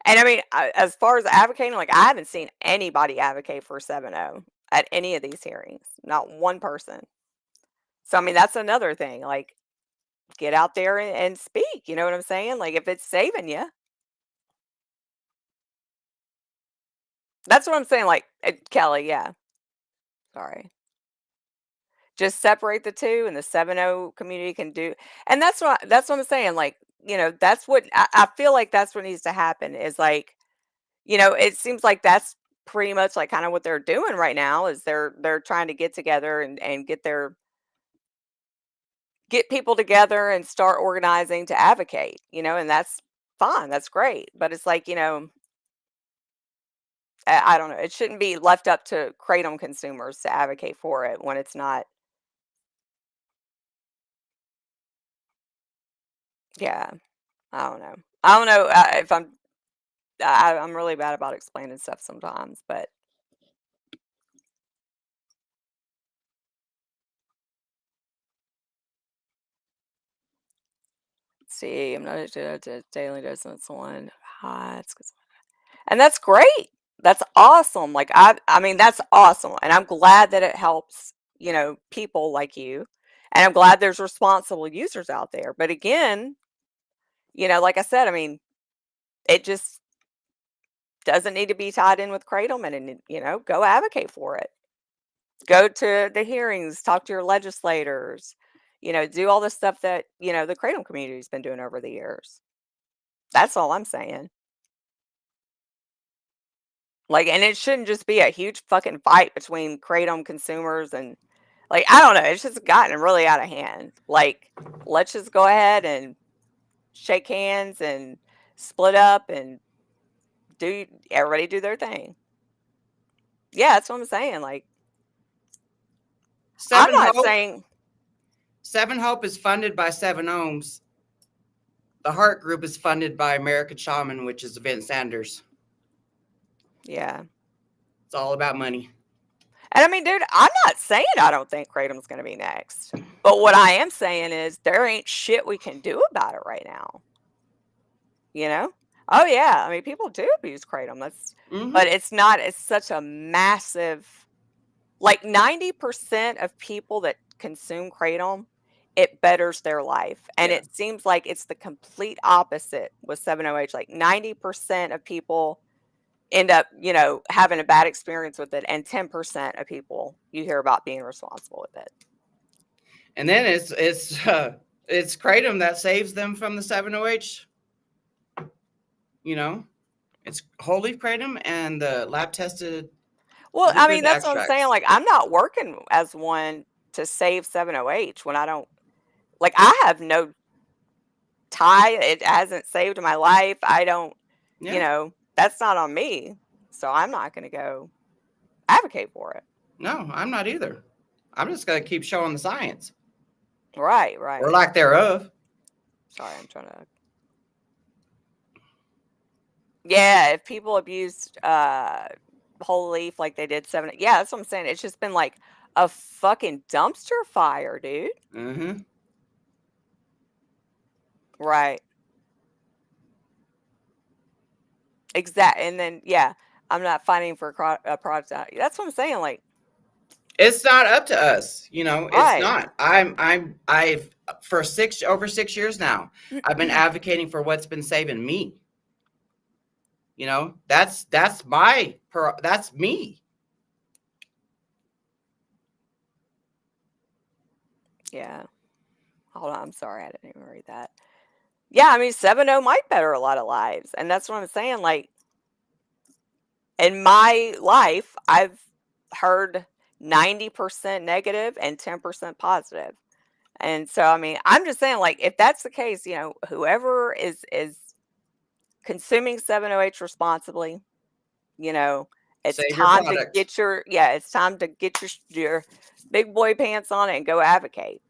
and I mean, as far as advocating, like, I haven't seen anybody advocate for 7-0 at any of these hearings, not one person. So, I mean, that's another thing. Like, get out there and speak. You know what I'm saying? Like, if it's saving you, that's what I'm saying. Like, Kelly, yeah, sorry. Just separate the two, and the 7-0 community can do. And that's what I'm saying. Like, that's what I feel like that's what needs to happen is like, it seems like that's pretty much like kind of what they're doing right now is they're trying to get together and get people together and start organizing to advocate, and that's fine. That's great. But it's like, I don't know. It shouldn't be left up to kratom consumers to advocate for it when it's not. Yeah, I don't know. I don't know if I'm really bad about explaining stuff sometimes, but see, I'm not a daily dose of insulin. And that's great. That's awesome. Like I mean, that's awesome. And I'm glad that it helps, people like you. And I'm glad there's responsible users out there. But again, like I said, I mean, it just doesn't need to be tied in with kratom and go advocate for it. Go to the hearings, talk to your legislators, do all the stuff that, the kratom community's been doing over the years. That's all I'm saying. Like, and it shouldn't just be a huge fucking fight between kratom consumers and, like, I don't know. It's just gotten really out of hand. Like, let's just go ahead and shake hands and split up and everybody do their thing. Yeah, that's what I'm saying. Like, I'm not saying 7 Hope is funded by 7 Ohms. The Heart Group is funded by American Shaman, which is Vince Sanders. Yeah. It's all about money. And I mean, dude, I'm not saying I don't think kratom's going to be next. But what I am saying is there ain't shit we can do about it right now. Oh yeah, I mean, people do abuse kratom. But it's not. It's such a massive. Like 90% of people that consume kratom, it betters their life, and Yeah. it seems like it's the complete opposite with 7-OH. Like 90% of people end up, having a bad experience with it, and 10% of people you hear about being responsible with it. And then it's kratom that saves them from the 7OH. It's whole leaf kratom and the lab tested. Well, I mean, liquid that's what I'm saying. extracts. Like, I'm not working as one to save 7-OH when I don't. Like, I have no tie. It hasn't saved my life. I don't. Yeah. That's not on me. So I'm not going to go advocate for it. No, I'm not either. I'm just going to keep showing the science. Right. Or lack thereof. Sorry, I'm trying to. Yeah, if people abused whole leaf like they did 7, yeah, that's what I'm saying. It's just been like a fucking dumpster fire, dude. Mm-hmm. Right. Exact. And then yeah, I'm not fighting for a product. That's what I'm saying. Like, it's not up to us, Right. It's not. I've for over 6 years now, I've been advocating for what's been saving me. That's me. Yeah. Hold on. I'm sorry. I didn't even read that. Yeah. I mean, 7-0 might better a lot of lives. And that's what I'm saying. Like, in my life, I've heard 90% negative and 10% positive. And so, I mean, I'm just saying, like, if that's the case, whoever is consuming 7-OH responsibly, it's Save your time to product. get it's time to get your big boy pants on it and go advocate.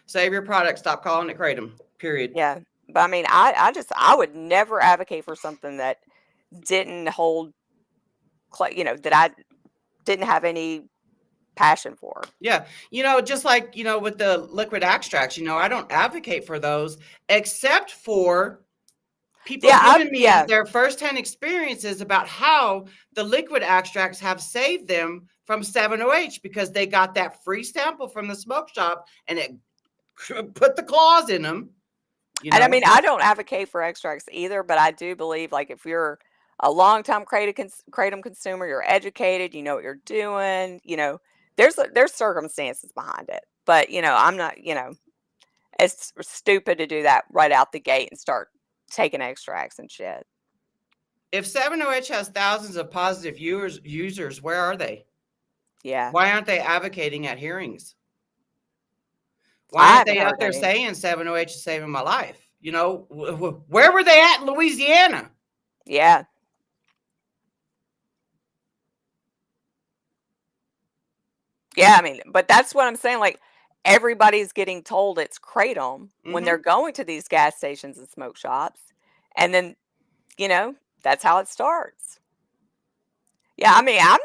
Save your product. Stop calling it kratom. Period. Yeah. But I mean, I would never advocate for something that didn't hold, that I didn't have any passion for. Yeah. Just like, with the liquid extracts, I don't advocate for those except for people giving me their firsthand experiences about how the liquid extracts have saved them from 7-OH because they got that free sample from the smoke shop and it put the claws in them. And I mean, I don't advocate for extracts either, but I do believe, like, if you're a longtime kratom consumer, you're educated, you know what you're doing, there's circumstances behind it. But, I'm not, it's stupid to do that right out the gate and start taking extracts and shit. If 7-OH has thousands of positive users, where are they? Yeah. Why aren't they advocating at hearings? Why aren't they out there saying 7-OH is saving my life? Where were they at in Louisiana? Yeah. Yeah, I mean, but that's what I'm saying. Like, everybody's getting told it's kratom when they're going to these gas stations and smoke shops. And then, that's how it starts. Yeah, I mean, I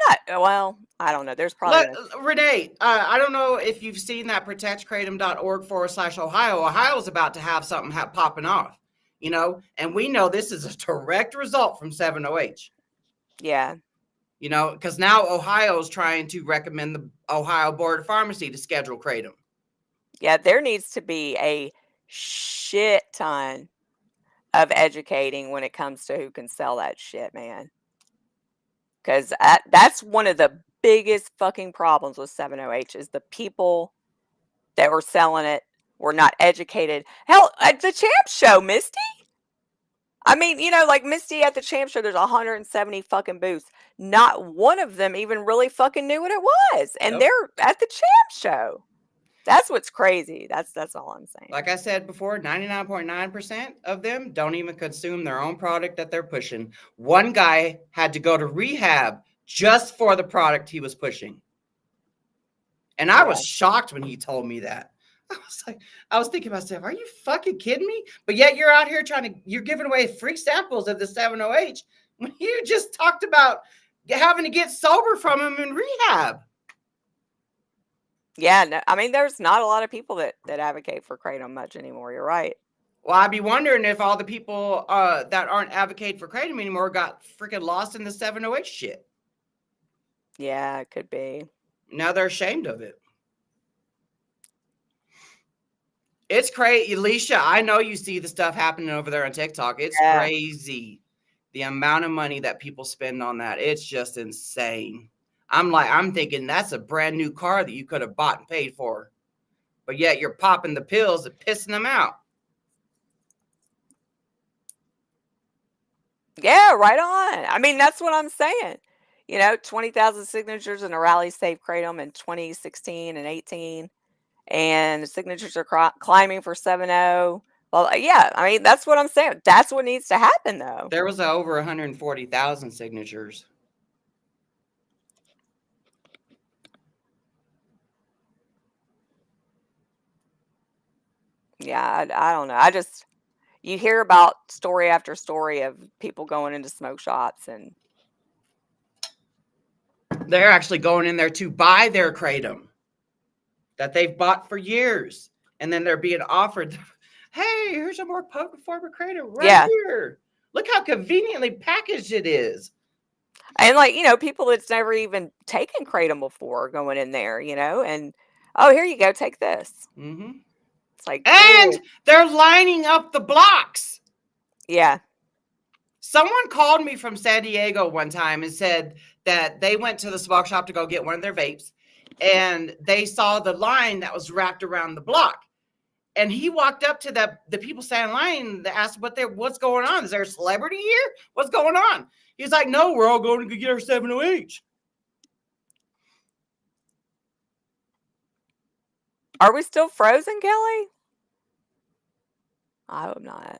don't know. There's probably Renee, I don't know if you've seen that protectkratom.org/Ohio. Ohio's about to have something popping off, and we know this is a direct result from 7-OH. Yeah. Because now Ohio's trying to recommend the Ohio Board of Pharmacy to schedule kratom. Yeah, there needs to be a shit ton of educating when it comes to who can sell that shit, man. Because that's one of the biggest fucking problems with 7-OH is the people that were selling it were not educated. Hell, at the Champ Show, Misty. I mean, like Misty at the Champ Show, there's 170 fucking booths. Not one of them even really fucking knew what it was. And they're at the Champ Show. That's what's crazy. That's all I'm saying. Like I said before, 99.9% of them don't even consume their own product that they're pushing. One guy had to go to rehab just for the product he was pushing. And I was shocked when he told me that. I was thinking to myself, are you fucking kidding me? But yet you're out here you're giving away free samples of the 7-OH when you just talked about having to get sober from him in rehab. Yeah, no, I mean, there's not a lot of people that advocate for kratom much anymore. You're right. Well, I'd be wondering if all the people that aren't advocating for kratom anymore got freaking lost in the 7-OH shit. Yeah, it could be. Now they're ashamed of it. It's crazy. Alicia, I know you see the stuff happening over there on TikTok. It's crazy. The amount of money that people spend on that. It's just insane. I'm thinking that's a brand new car that you could have bought and paid for. But yet you're popping the pills and pissing them out. Yeah, right on. I mean, that's what I'm saying. 20,000 signatures in a rally saved kratom in 2016 and 18. And the signatures are climbing for 7-0. Well, yeah, I mean, that's what I'm saying. That's what needs to happen, though. There was over 140,000 signatures. Yeah, I don't know. You hear about story after story of people going into smoke shops and they're actually going in there to buy their kratom that they've bought for years. And then they're being offered, hey, here's a more potent form of kratom here. Look how conveniently packaged it is. And people that's never even taken kratom before going in there, and oh, here you go, take this. Mm-hmm. It's like, and they're lining up the blocks. Yeah. Someone called me from San Diego one time and said that they went to the smoke shop to go get one of their vapes, and they saw the line that was wrapped around the block. And he walked up to the people standing in line and asked what's going on. Is there a celebrity here? What's going on? He's like, no, we're all going to get our 7-OH. Are we still frozen, Kelly? I hope not.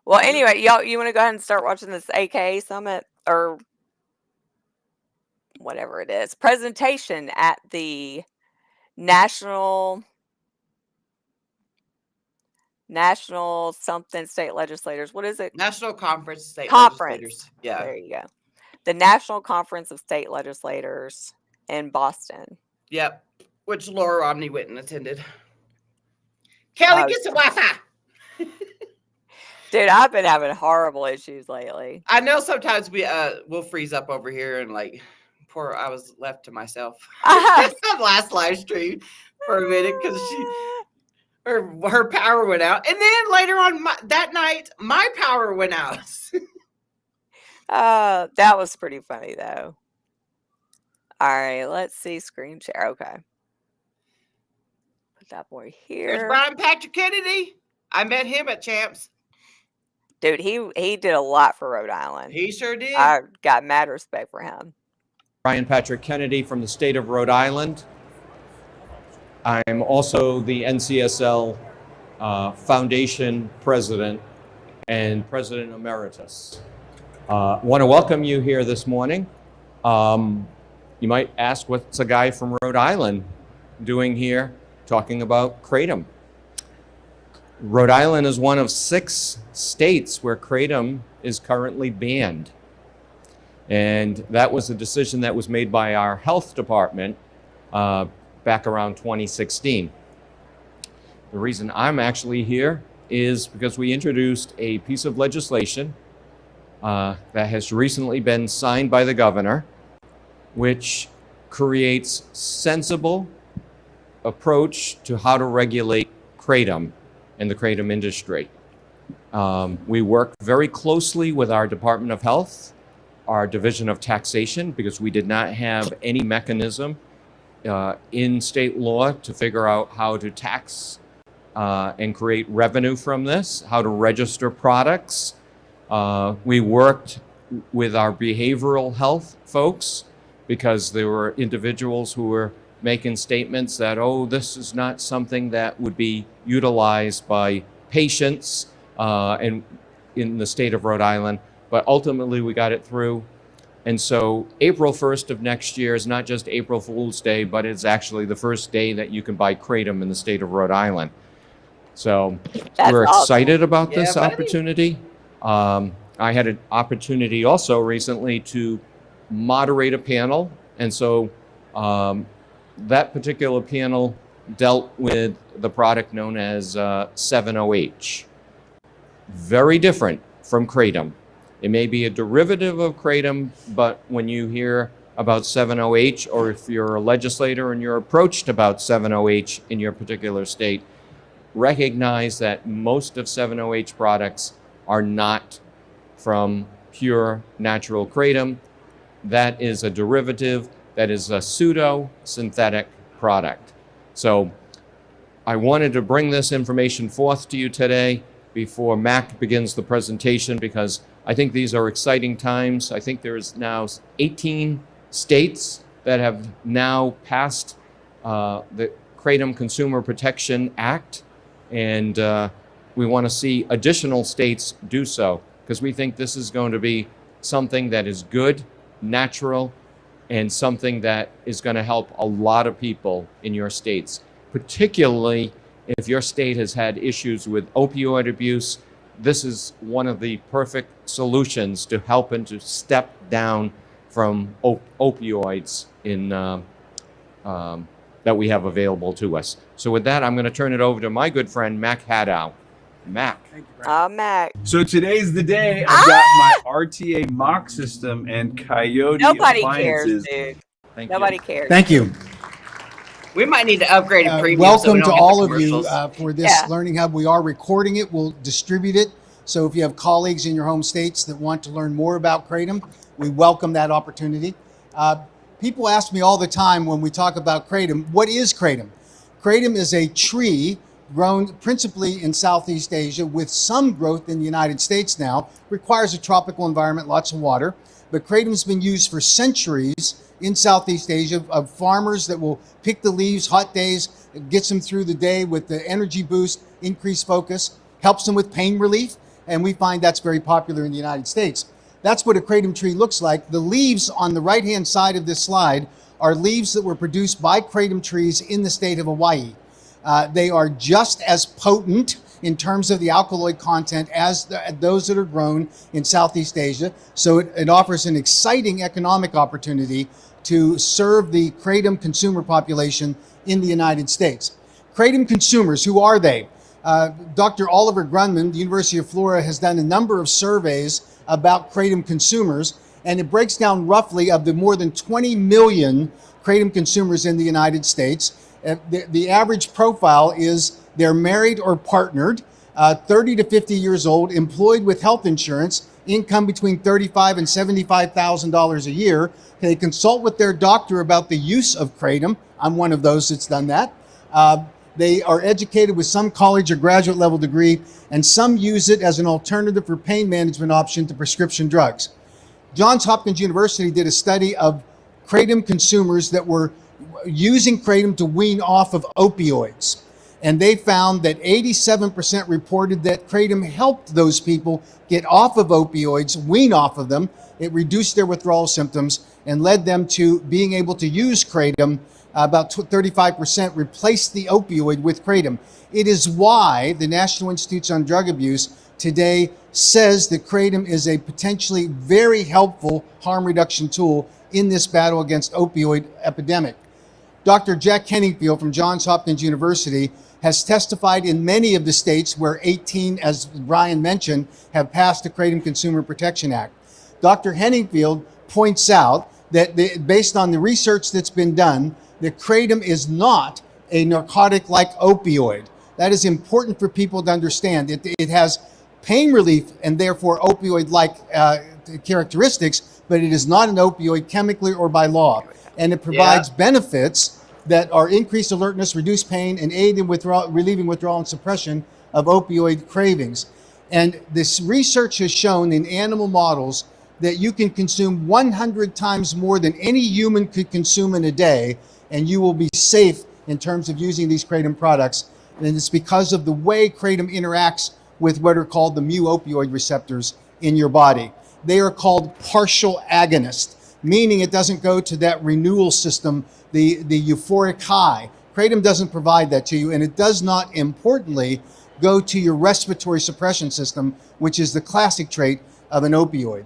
Well, anyway, y'all, you want to go ahead and start watching this AK summit or whatever it is presentation at the national something state legislators. What is it? National Conference of State Conference. Legislators. Yeah. There you go. The National Conference of State Legislators in Boston. Yep. Which Laura Romney Whitten attended. Kelly, get some Wi-Fi. Dude, I've been having horrible issues lately. I know sometimes we'll freeze up over here and like I was left to myself last live stream for a minute because her power went out, and then later on that night my power went out. That was pretty funny though. All right, let's see screen share. Okay, put that boy here. There's Brian Patrick Kennedy. I met him at Champs. Dude, he did a lot for Rhode Island. He sure did. I got mad respect for him. Brian Patrick Kennedy from the state of Rhode Island. I'm also the NCSL Foundation President and President Emeritus. Want to welcome you here this morning. You might ask, what's a guy from Rhode Island doing here talking about kratom? Rhode Island is one of 6 states where kratom is currently banned. And that was a decision that was made by our health department back around 2016. The reason I'm actually here is because we introduced a piece of legislation that has recently been signed by the governor, which creates sensible approach to how to regulate kratom and the kratom industry. We work very closely with our Department of Health, our Division of Taxation, because we did not have any mechanism in state law to figure out how to tax and create revenue from this, how to register products. We worked with our behavioral health folks because there were individuals who were making statements that, oh, this is not something that would be utilized by patients in the state of Rhode Island. But ultimately, we got it through. And so April 1st of next year is not just April Fool's Day, but it's actually the first day that you can buy kratom in the state of Rhode Island. So we're excited about this opportunity. I had an opportunity also recently to moderate a panel. And so that particular panel dealt with the product known as 7-OH. Very different from kratom. It may be a derivative of kratom, but when you hear about 7-OH, or if you're a legislator and you're approached about 7-OH in your particular state, recognize that most of 7-OH products are not from pure natural kratom. That is a derivative, that is a pseudo-synthetic product. So I wanted to bring this information forth to you today before Mac begins the presentation, because I think these are exciting times. I think there's now 18 states that have now passed the Kratom Consumer Protection Act, and we want to see additional states do so, because we think this is going to be something that is good, natural, and something that is going to help a lot of people in your states, particularly if your state has had issues with opioid abuse. This is one of the perfect solutions to helping to step down from opioids in that we have available to us. So with that, I'm going to turn it over to my good friend, Mac Haddow. Mac. Thank you, Mac. So today's the day. I've got my RTA mock system and Coyote Nobody appliances. cares, dude. Nobody cares. Thank you. We might need to upgrade a premium. Welcome to all of you for this Learning Hub. We are recording it. We'll distribute it. So if you have colleagues in your home states that want to learn more about kratom, we welcome that opportunity. People ask me all the time when we talk about kratom, what is kratom? Kratom is a tree grown principally in Southeast Asia with some growth in the United States now. Requires a tropical environment, lots of water. But kratom's been used for centuries in Southeast Asia of farmers that will pick the leaves, hot days, gets them through the day with the energy boost, increased focus, helps them with pain relief. And we find that's very popular in the United States. That's what a kratom tree looks like. The leaves on the right-hand side of this slide are leaves that were produced by kratom trees in the state of Hawaii. They are just as potent in terms of the alkaloid content as those that are grown in Southeast Asia. So it offers an exciting economic opportunity to serve the kratom consumer population in the United States. Kratom consumers, who are they? Dr. Oliver Grunman, the University of Florida, has done a number of surveys about kratom consumers, and it breaks down roughly of the more than 20 million kratom consumers in the United States. The average profile is they're married or partnered, 30 to 50 years old, employed with health insurance, income between $35,000 and $75,000 a year. They consult with their doctor about the use of kratom. I'm one of those that's done that. They are educated with some college or graduate level degree, and some use it as an alternative for pain management option to prescription drugs. Johns Hopkins University did a study of kratom consumers that were using kratom to wean off of opioids. And they found that 87% reported that kratom helped those people get off of opioids, wean off of them. It reduced their withdrawal symptoms and led them to being able to use kratom. About 35% replaced the opioid with kratom. It is why the National Institutes on Drug Abuse today says that kratom is a potentially very helpful harm reduction tool in this battle against opioid epidemic. Dr. Jack Henningfield from Johns Hopkins University has testified in many of the states where 18, as Brian mentioned, have passed the Kratom Consumer Protection Act. Dr. Henningfield points out that based on the research that's been done, that kratom is not a narcotic like opioid. That is important for people to understand. It has pain relief and therefore opioid-like characteristics, but it is not an opioid chemically or by law. And it provides benefits that are increased alertness, reduced pain, and aid in relieving withdrawal and suppression of opioid cravings. And this research has shown in animal models that you can consume 100 times more than any human could consume in a day, and you will be safe in terms of using these kratom products. And it's because of the way kratom interacts with what are called the mu-opioid receptors in your body. They are called partial agonists, meaning it doesn't go to that renewal system, the euphoric high. Kratom doesn't provide that to you, and it does not, importantly, go to your respiratory suppression system, which is the classic trait of an opioid.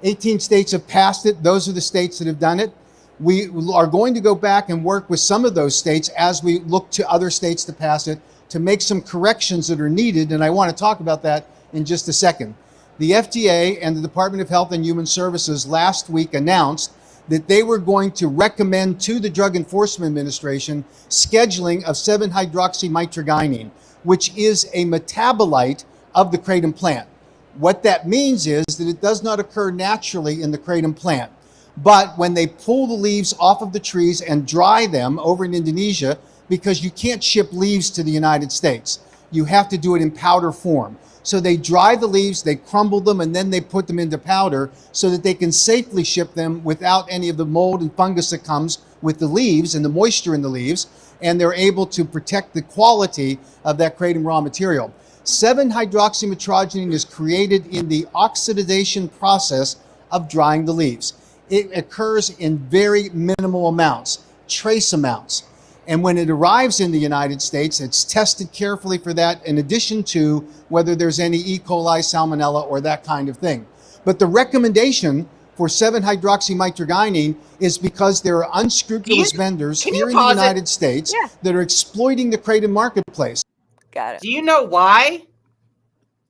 18 states have passed it. Those are the states that have done it. We are going to go back and work with some of those states as we look to other states to pass it to make some corrections that are needed, and I want to talk about that in just a second. The FDA and the Department of Health and Human Services last week announced that they were going to recommend to the Drug Enforcement Administration scheduling of 7-hydroxymitragynine, which is a metabolite of the kratom plant. What that means is that it does not occur naturally in the kratom plant. But when they pull the leaves off of the trees and dry them over in Indonesia, because you can't ship leaves to the United States, you have to do it in powder form. So they dry the leaves, they crumble them, and then they put them into powder so that they can safely ship them without any of the mold and fungus that comes with the leaves and the moisture in the leaves, and they're able to protect the quality of that kratom raw material. 7-hydroxymitragynine is created in the oxidation process of drying the leaves. It occurs in very minimal amounts, trace amounts. And when it arrives in the United States, it's tested carefully for that, in addition to whether there's any E. coli, salmonella, or that kind of thing. But the recommendation for 7-hydroxymitragynine is because there are unscrupulous vendors here in the United States that are exploiting the kratom marketplace. Got it. Do you know why?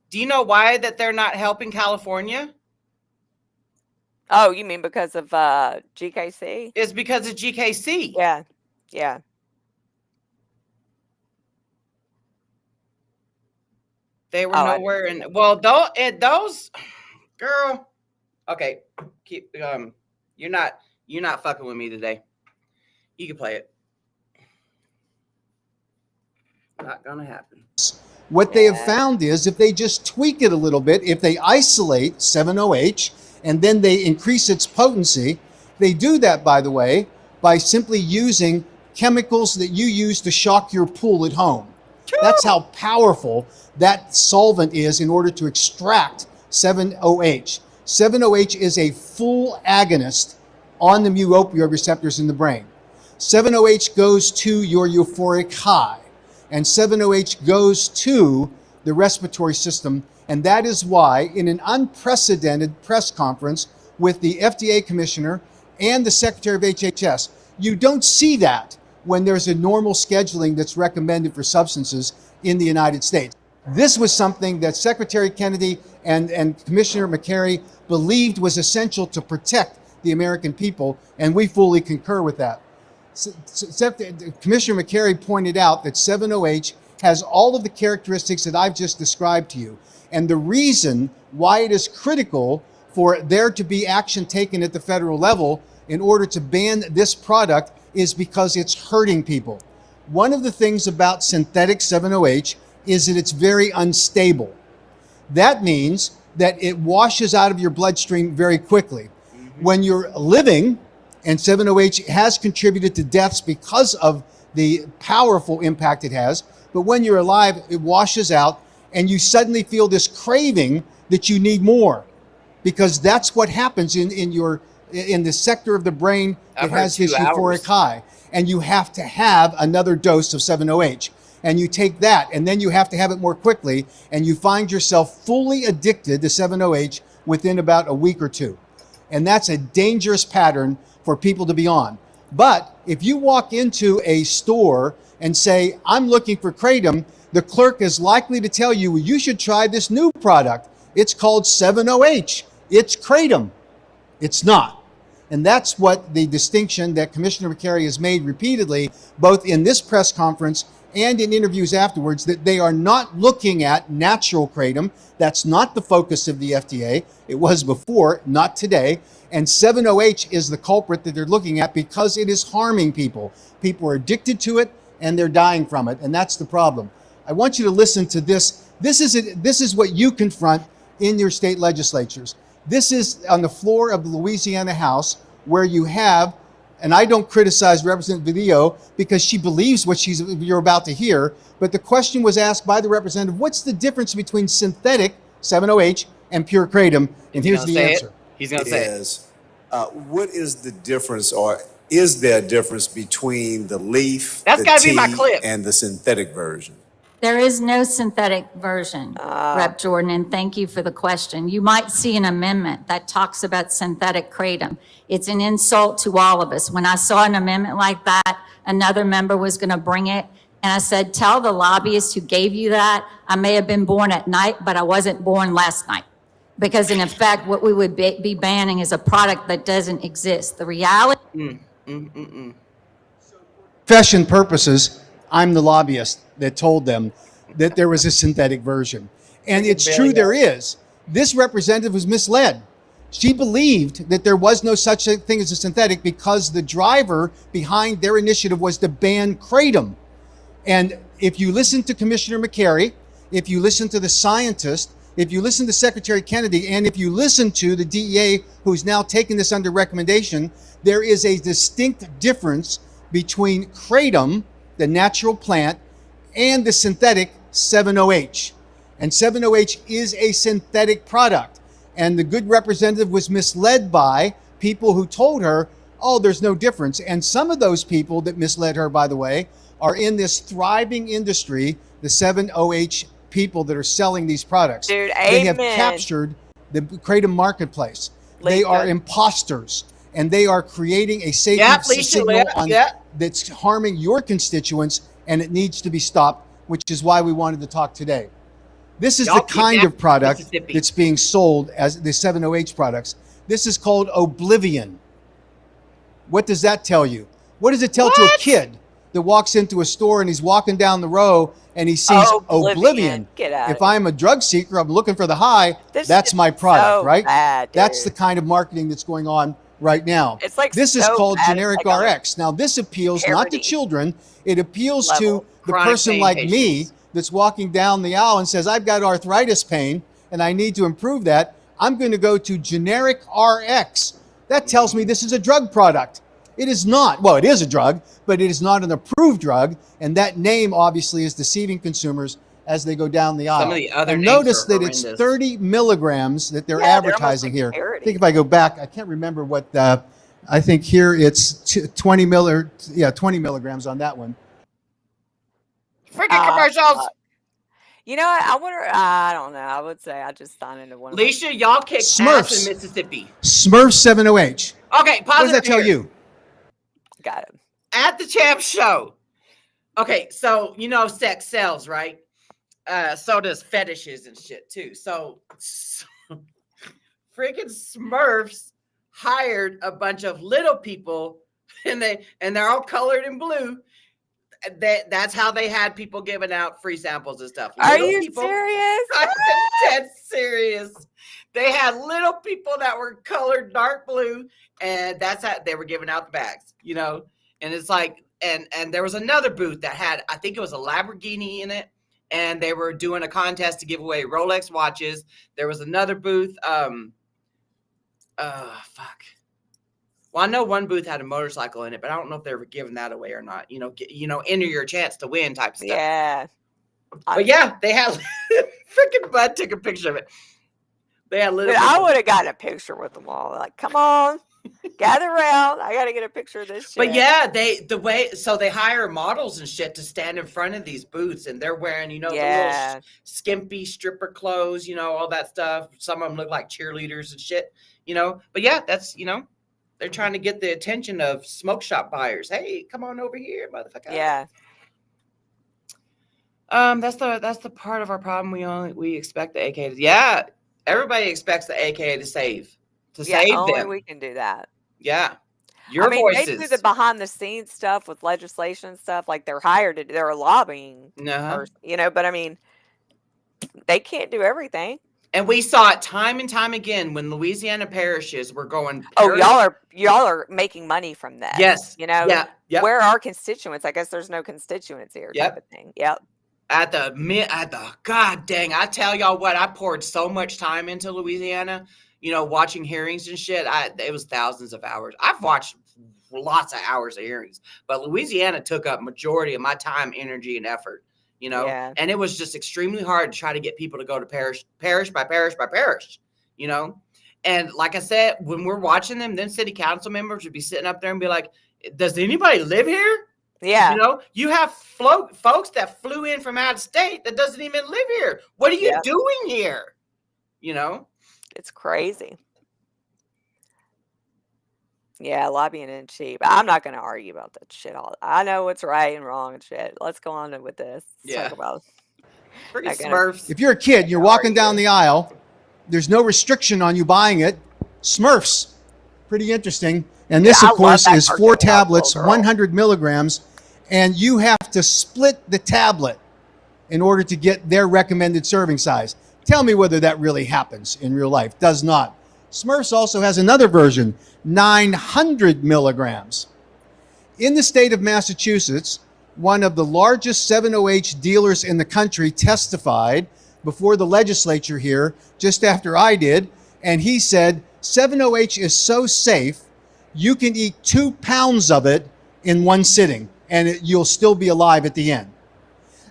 Do you know why that they're not helping California? Oh, you mean because of GKC? It's because of GKC. Yeah, yeah. They were nowhere in. Well, those girl. Okay, keep. You're not fucking with me today. You can play it. Not gonna happen. What they have found is if they just tweak it a little bit, if they isolate 7-OH and then they increase its potency, they do that, by the way, by simply using chemicals that you use to shock your pool at home. That's how powerful that solvent is in order to extract 7-OH. 7-OH is a full agonist on the mu opioid receptors in the brain. 7-OH goes to your euphoric high, and 7-OH goes to the respiratory system. And that is why, in an unprecedented press conference with the FDA commissioner and the Secretary of HHS, you don't see that when there's a normal scheduling that's recommended for substances in the United States. This was something that Secretary Kennedy and Commissioner McCary believed was essential to protect the American people, and we fully concur with that. Commissioner McCary pointed out that 7-OH has all of the characteristics that I've just described to you. And the reason why it is critical for there to be action taken at the federal level in order to ban this product is because it's hurting people. One of the things about synthetic 7-OH is that it's very unstable. That means that it washes out of your bloodstream very quickly. When you're living, and 7-OH has contributed to deaths because of the powerful impact it has, but when you're alive, it washes out and you suddenly feel this craving that you need more, because that's what happens in the sector of the brain that has this euphoric high. And you have to have another dose of 7-OH. And you take that, and then you have to have it more quickly, and you find yourself fully addicted to 7-OH within about a week or two. And that's a dangerous pattern for people to be on. But if you walk into a store and say, I'm looking for Kratom, the clerk is likely to tell you, well, you should try this new product. It's called 7-OH. It's Kratom. It's not. And that's what the distinction that Commissioner McCary has made repeatedly, both in this press conference and in interviews afterwards, that they are not looking at natural Kratom. That's not the focus of the FDA. It was before, not today. And 7-OH is the culprit that they're looking at because it is harming people. People are addicted to it and they're dying from it. And that's the problem. I want you to listen to this. This is what you confront in your state legislatures. This is on the floor of the Louisiana House, where you have, and I don't criticize Representative Vidillo because she believes what you're about to hear, but the question was asked by the representative, what's the difference between synthetic 7-OH and pure Kratom? And here's the answer. He's going to say it. What is the difference, or is there a difference between the leaf, That's the gotta be tea, my clip. and the synthetic version? There is no synthetic version, Rep. Jordan, and thank you for the question. You might see an amendment that talks about synthetic Kratom. It's an insult to all of us. When I saw an amendment like that, another member was going to bring it, and I said, tell the lobbyist who gave you that, I may have been born at night, but I wasn't born last night. Because in effect, what we would be banning is a product that doesn't exist. The reality... Confession purposes, I'm the lobbyist that told them that there was a synthetic version. And it's true there is. This representative was misled. She believed that there was no such thing as a synthetic because the driver behind their initiative was to ban Kratom. And if you listen to Commissioner McCary, if you listen to the scientist, if you listen to Secretary Kennedy, and if you listen to the DEA, who's now taken this under recommendation, there is a distinct difference between Kratom, the natural plant, and the synthetic 7-OH. And 7-OH is a synthetic product. And the good representative was misled by people who told her, oh, there's no difference. And some of those people that misled her, by the way, are in this thriving industry, the 7-OH people that are selling these products. Dude, they have amen. captured the Kratom marketplace. They are imposters, and they are creating a safety signal that's harming your constituents, and it needs to be stopped, which is why we wanted to talk today. This is the kind of product that's being sold as the 7-OH products. This is called Oblivion. What does that tell you? What does it tell to a kid that walks into a store and he's walking down the row and he sees Oblivion? Get out if I'm a drug seeker, I'm looking for the high, that's my product, so right? bad, That's the kind of marketing that's going on right now. It's like this is so called bad, generic it's like RX. Now, this appeals not to parody children. It appeals to the Chronic person pain like patients. me that's walking down the aisle and says, I've got arthritis pain and I need to improve that, I'm going to go to generic RX. That tells me this is a drug product. It is not. Well, it is a drug, but it is not an approved drug. And that name obviously is deceiving consumers as they go down the aisle. Some of the other and names notice are that it's horrendous. 30 milligrams that they're Yeah, they're almost advertising like here. I parodies. think if I go back, I can't remember what, I think here it's 20 milligrams on that one. Freaking commercials. You know what? I wonder. I don't know. I would say I just signed into one. Leisha, y'all kicked ass in Smurfs. Mississippi. Smurf 70H. Okay, pause What does it that tell here. you? Got it. At the Champ Show. Okay, so you know sex sells, right? So does fetishes and shit too. So freaking Smurfs hired a bunch of little people, and they're all colored in blue. That's how they had people giving out free samples and stuff. Are Little you people, serious? I'm dead serious. They had little people that were colored dark blue, and that's how they were giving out the bags, you know. And it's like, and there was another booth that had, I think it was a Lamborghini in it, and they were doing a contest to give away Rolex watches. There was another booth. Well, I know one booth had a motorcycle in it, but I don't know if they were giving that away or not. You know, enter your chance to win type stuff. Yeah. But yeah, they had freaking Bud took a picture of it. They had little. Dude, I people. would have gotten a picture with them all. Like, come on, gather around. I got to get a picture of this shit. But yeah, they hire models and shit to stand in front of these booths, and they're wearing, the little skimpy stripper clothes, all that stuff. Some of them look like cheerleaders and shit, But yeah, that's they're trying to get the attention of smoke shop buyers. Hey, come on over here, motherfucker. Yeah. That's the part of our problem we expect the AK to. Yeah, everybody expects the AK to save only them. we can do that. Yeah. They do the behind the scenes stuff with legislation stuff. Like they're hired to, they're a lobbying person, but I mean, they can't do everything. And we saw it time and time again when Louisiana parishes were going. Oh, y'all are making money from that. Yes. Yeah. Where are constituents? I guess there's no constituents here. Type of thing. Yep. At the God dang, I tell y'all what, I poured so much time into Louisiana, watching hearings and shit. It was thousands of hours. I've watched lots of hours of hearings, but Louisiana took up majority of my time, energy, and effort. And it was just extremely hard to try to get people to go to parish by parish by parish, And like I said, when we're watching them, then city council members would be sitting up there and be like, does anybody live here? Yeah. You have folks that flew in from out of state that doesn't even live here. What are you doing here? It's crazy. Yeah, lobbying ain't cheap. I'm not going to argue about that shit. I know what's right and wrong and shit. Let's go on with this. Let's talk about Smurfs. If you're a kid, you're walking down the aisle, there's no restriction on you buying it. Smurfs. Pretty interesting. And this, of course, is 4 tablets, 100 milligrams, and you have to split the tablet in order to get their recommended serving size. Tell me whether that really happens in real life. Does not. Smurfs also has another version, 900 milligrams. In the state of Massachusetts, one of the largest 7-OH dealers in the country testified before the legislature here just after I did, and he said 7-OH is so safe, you can eat 2 pounds of it in one sitting, and you'll still be alive at the end.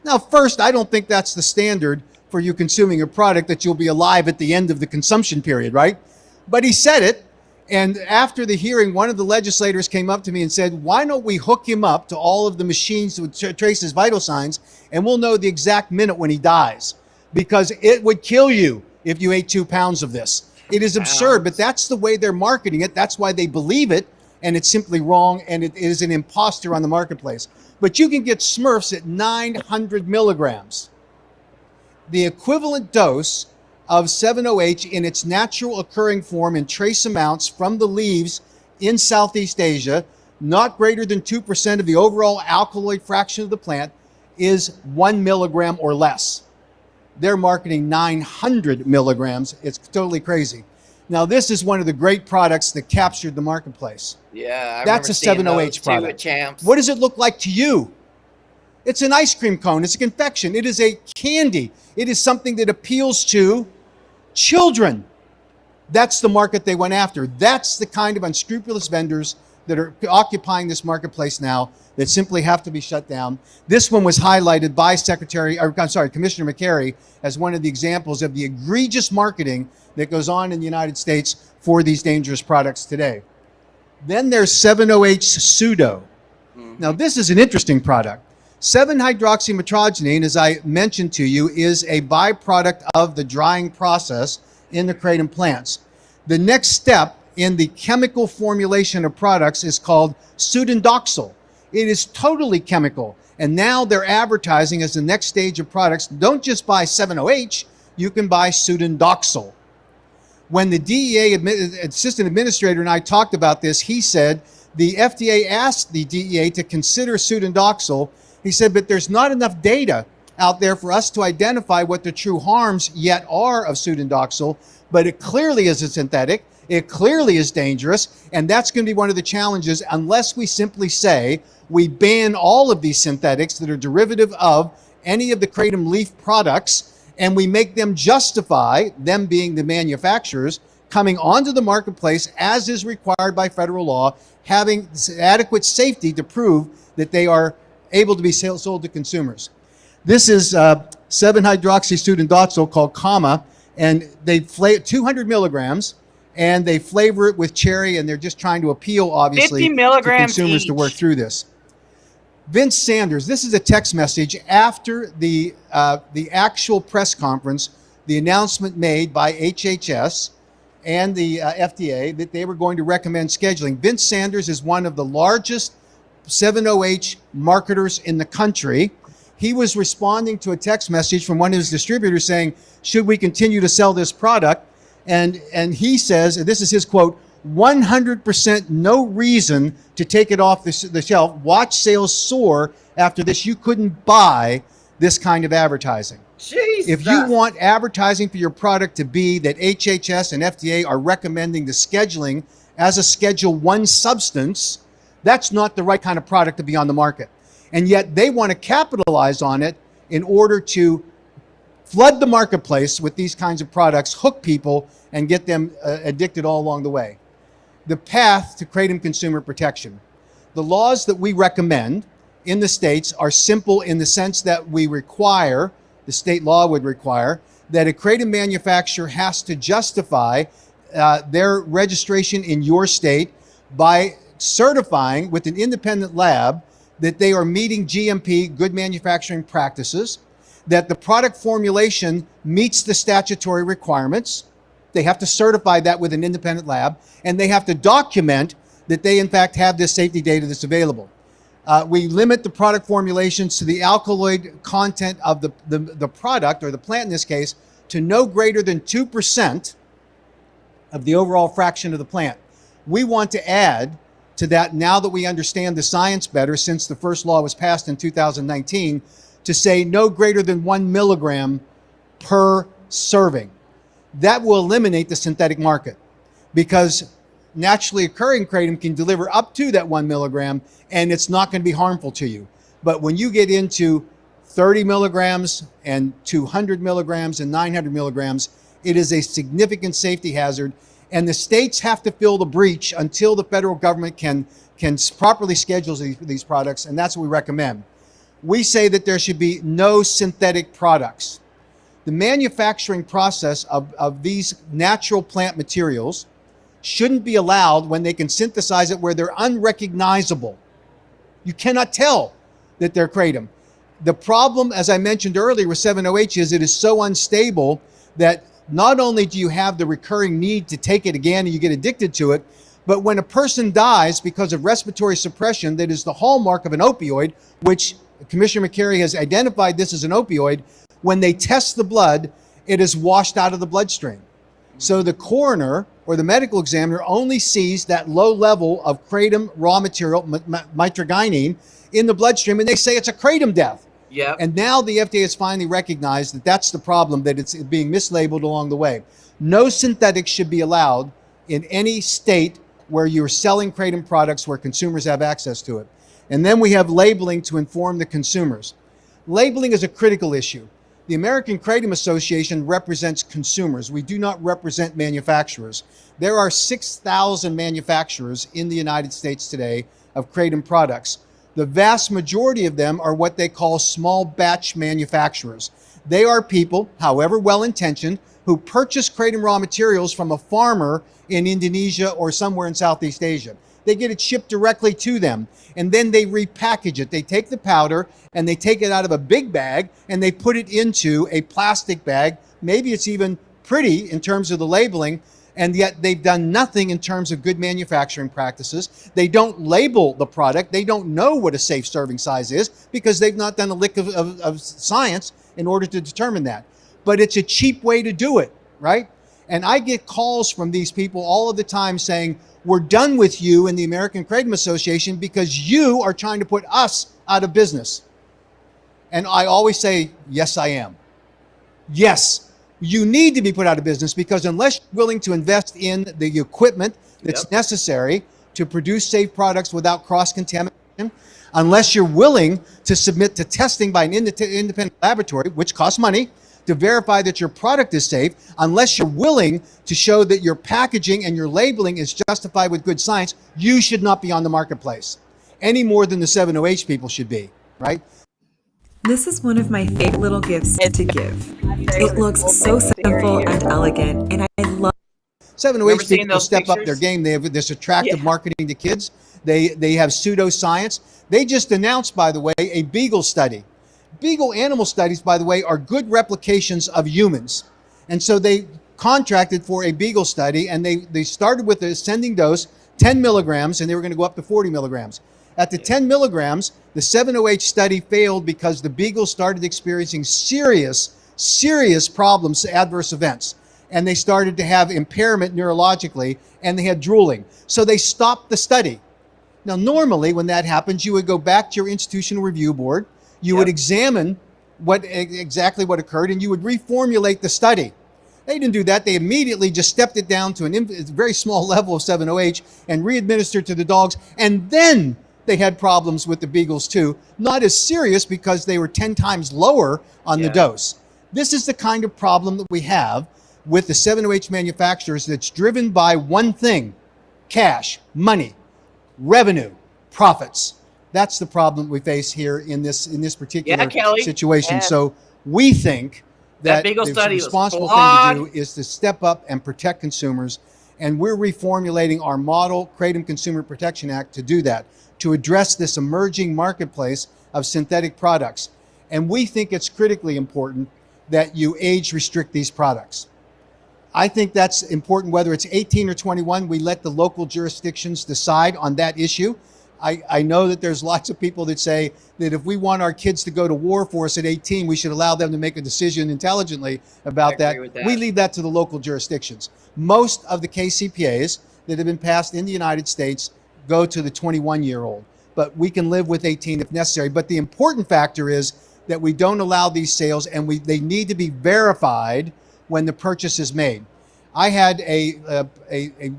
Now, first, I don't think that's the standard for you consuming a product, that you'll be alive at the end of the consumption period, right? But he said it, and after the hearing, one of the legislators came up to me and said, why don't we hook him up to all of the machines to trace his vital signs, and we'll know the exact minute when he dies, because it would kill you if you ate 2 pounds of this. It is absurd, but that's the way they're marketing it. That's why they believe it, and it's simply wrong, and it is an imposter on the marketplace. But you can get Smurfs at 900 milligrams. The equivalent dose of 7-OH in its natural occurring form in trace amounts from the leaves in Southeast Asia, not greater than 2% of the overall alkaloid fraction of the plant, is 1 milligram or less. They're marketing 900 milligrams. It's totally crazy. Now, this is one of the great products that captured the marketplace. Yeah, that's a 7-OH product. What does it look like to you? It's an ice cream cone. It's a confection. It is a candy. It is something that appeals to children. That's the market they went after. That's the kind of unscrupulous vendors that are occupying this marketplace now that simply have to be shut down. This one was highlighted by Commissioner McCary as one of the examples of the egregious marketing that goes on in the United States for these dangerous products today. Then there's 7-OH pseudo. Now this is an interesting product. 7-hydroxymetrogenine, as I mentioned to you, is a byproduct of the drying process in the kratom plants. The next step in the chemical formulation of products is called pseudodoxil. It is totally chemical. And now they're advertising as the next stage of products. Don't just buy 7-OH, you can buy pseudodoxil. When the DEA assistant administrator and I talked about this, he said the FDA asked the DEA to consider pseudodoxil. He said, but there's not enough data out there for us to identify what the true harms yet are of pseudodoxil, but it clearly is a synthetic. It clearly is dangerous, and that's going to be one of the challenges unless we simply say we ban all of these synthetics that are derivative of any of the kratom leaf products, and we make them justify, them being the manufacturers, coming onto the marketplace as is required by federal law, having adequate safety to prove that they are able to be sold to consumers. This is 7-hydroxypseudodoxil called Kama, and they 200 milligrams, and they flavor it with cherry, and they're just trying to appeal, obviously, 50 milligrams to consumers to work through this. Vince Sanders, this is a text message after the actual press conference, the announcement made by HHS and the FDA that they were going to recommend scheduling. Vince Sanders is one of the largest 7-OH marketers in the country. He was responding to a text message from one of his distributors saying, should we continue to sell this product? And he says, and this is his quote, 100% no reason to take it off the shelf. Watch sales soar after this. You couldn't buy this kind of advertising. Jesus. If you want advertising for your product to be that HHS and FDA are recommending the scheduling as a Schedule 1 substance, that's not the right kind of product to be on the market. And yet they want to capitalize on it in order to flood the marketplace with these kinds of products, hook people, and get them addicted all along the way. The path to kratom consumer protection. The laws that we recommend in the states are simple in the sense that we require, the state law would require, that a kratom manufacturer has to justify their registration in your state by certifying with an independent lab that they are meeting GMP, good manufacturing practices, that the product formulation meets the statutory requirements. They have to certify that with an independent lab, and they have to document that they in fact have this safety data that's available. We limit the product formulations to the alkaloid content of the product, or the plant in this case, to no greater than 2% of the overall fraction of the plant. We want to add to that, now that we understand the science better since the first law was passed in 2019, to say no greater than 1 milligram per serving. That will eliminate the synthetic market, because naturally occurring kratom can deliver up to that 1 milligram and it's not going to be harmful to you. But when you get into 30 milligrams and 200 milligrams and 900 milligrams, it is a significant safety hazard, and the states have to fill the breach until the federal government can properly schedule these products, and that's what we recommend. We say that there should be no synthetic products. The manufacturing process of these natural plant materials shouldn't be allowed when they can synthesize it where they're unrecognizable. You cannot tell that they're kratom. The problem, as I mentioned earlier with 7-OH, is it is so unstable that not only do you have the recurring need to take it again and you get addicted to it, but when a person dies because of respiratory suppression that is the hallmark of an opioid, which Commissioner McCary has identified this as an opioid, when they test the blood, it is washed out of the bloodstream. So the coroner or the medical examiner only sees that low level of kratom raw material, mitragynine, in the bloodstream, and they say it's a kratom death. Yep. And now the FDA has finally recognized that that's the problem, that it's being mislabeled along the way. No synthetics should be allowed in any state where you're selling kratom products where consumers have access to it. And then we have labeling to inform the consumers. Labeling is a critical issue. The American Kratom Association represents consumers. We do not represent manufacturers. There are 6,000 manufacturers in the United States today of Kratom products. The vast majority of them are what they call small batch manufacturers. They are people, however well-intentioned, who purchase Kratom raw materials from a farmer in Indonesia or somewhere in Southeast Asia. They get it shipped directly to them, and then they repackage it. They take the powder and they take it out of a big bag and they put it into a plastic bag. Maybe it's even pretty in terms of the labeling, and yet they've done nothing in terms of good manufacturing practices. They don't label the product. They don't know what a safe serving size is because they've not done a lick of science in order to determine that. But it's a cheap way to do it, right? And I get calls from these people all of the time saying, we're done with you in the American Kratom Association because you are trying to put us out of business. And I always say, yes, I am. Yes, you need to be put out of business because unless you're willing to invest in the equipment that's necessary to produce safe products without cross-contamination, unless you're willing to submit to testing by an independent laboratory, which costs money, to verify that your product is safe, unless you're willing to show that your packaging and your labeling is justified with good science, you should not be on the marketplace any more than the 70H people should be, right? This is one of my favorite little gifts to give. It looks so simple and elegant, and I love 70H people step up their game. They have this attractive marketing to kids. They have pseudoscience. They just announced, by the way, a beagle study. Beagle animal studies, by the way, are good replications of humans. And so they contracted for a beagle study, and they started with the ascending dose, 10 milligrams, and they were going to go up to 40 milligrams. At the 10 milligrams, the 70H study failed because the beagles started experiencing serious problems, adverse events. And they started to have impairment neurologically, and they had drooling. So they stopped the study. Now, normally when that happens, you would go back to your institutional review board, you would examine exactly what occurred, and you would reformulate the study. They didn't do that. They immediately just stepped it down to a very small level of 7OH and re-administered to the dogs. And then they had problems with the beagles too. Not as serious because they were 10 times lower on the dose. This is the kind of problem that we have with the 7OH manufacturers that's driven by one thing: cash, money, revenue, profits. That's the problem we face here in this particular situation. So we think that the responsible thing to do is to step up and protect consumers, and we're reformulating our model, Kratom Consumer Protection Act, to do that, to address this emerging marketplace of synthetic products. And we think it's critically important that you age restrict these products. I think that's important whether it's 18 or 21. We let the local jurisdictions decide on that issue. I know that there's lots of people that say that if we want our kids to go to war for us at 18, we should allow them to make a decision intelligently about that. We leave that to the local jurisdictions. Most of the KCPAs that have been passed in the United States go to the 21-year-old, but we can live with 18 if necessary. But the important factor is that we don't allow these sales, and they need to be verified when the purchase is made. I had a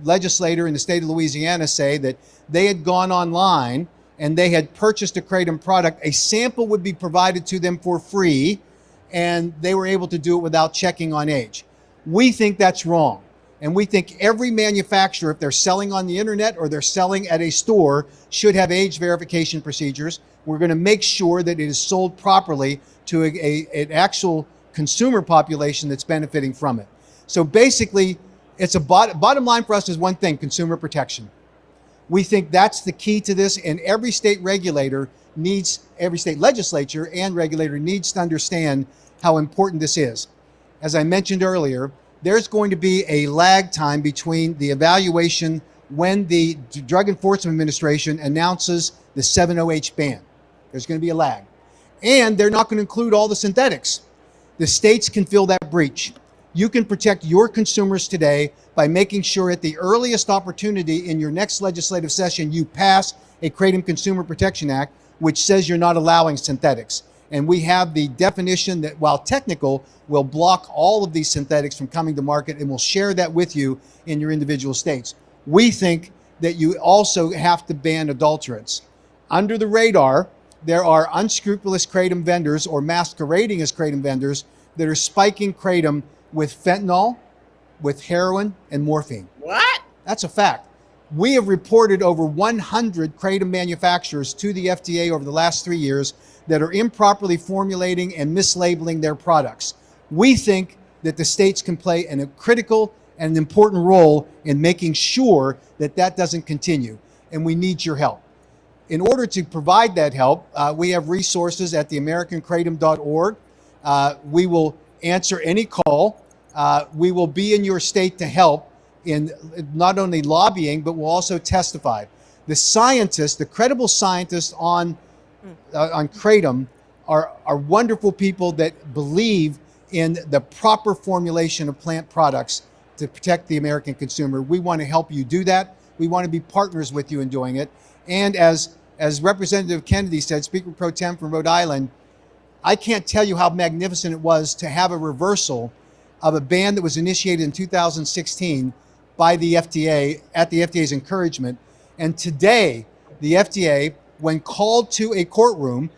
legislator in the state of Louisiana say that they had gone online and they had purchased a Kratom product. A sample would be provided to them for free, and they were able to do it without checking on age. We think that's wrong. And we think every manufacturer, if they're selling on the internet or they're selling at a store, should have age verification procedures. We're going to make sure that it is sold properly to an actual consumer population that's benefiting from it. So basically, it's a bottom line for us is one thing: consumer protection. We think that's the key to this, and every state legislature and regulator needs to understand how important this is. As I mentioned earlier, there's going to be a lag time between the evaluation when the Drug Enforcement Administration announces the 7OH ban. There's going to be a lag. And they're not going to include all the synthetics. The states can fill that breach. You can protect your consumers today by making sure at the earliest opportunity in your next legislative session, you pass a Kratom Consumer Protection Act, which says you're not allowing synthetics. And we have the definition that, while technical, will block all of these synthetics from coming to market, and we'll share that with you in your individual states. We think that you also have to ban adulterants. under the radar, there are unscrupulous kratom vendors or masquerading as kratom vendors that are spiking kratom with fentanyl, with heroin, and morphine. What? That's a fact. We have reported over 100 kratom manufacturers to the FDA over the last 3 years that are improperly formulating and mislabeling their products. We think that the states can play a critical and important role in making sure that that doesn't continue, and we need your help. In order to provide that help, we have resources at theamericankratom.org. We will answer any call. We will be in your state to help in not only lobbying, but we'll also testify. The scientists, the credible scientists on kratom are wonderful people that believe in the proper formulation of plant products to protect the American consumer. We want to help you do that. We want to be partners with you in doing it. And as Representative Kennedy said, Speaker Pro Tem from Rhode Island, I can't tell you how magnificent it was to have a reversal of a ban that was initiated in 2016 by the FDA at the FDA's encouragement. And today, the FDA, when called to a courtroom,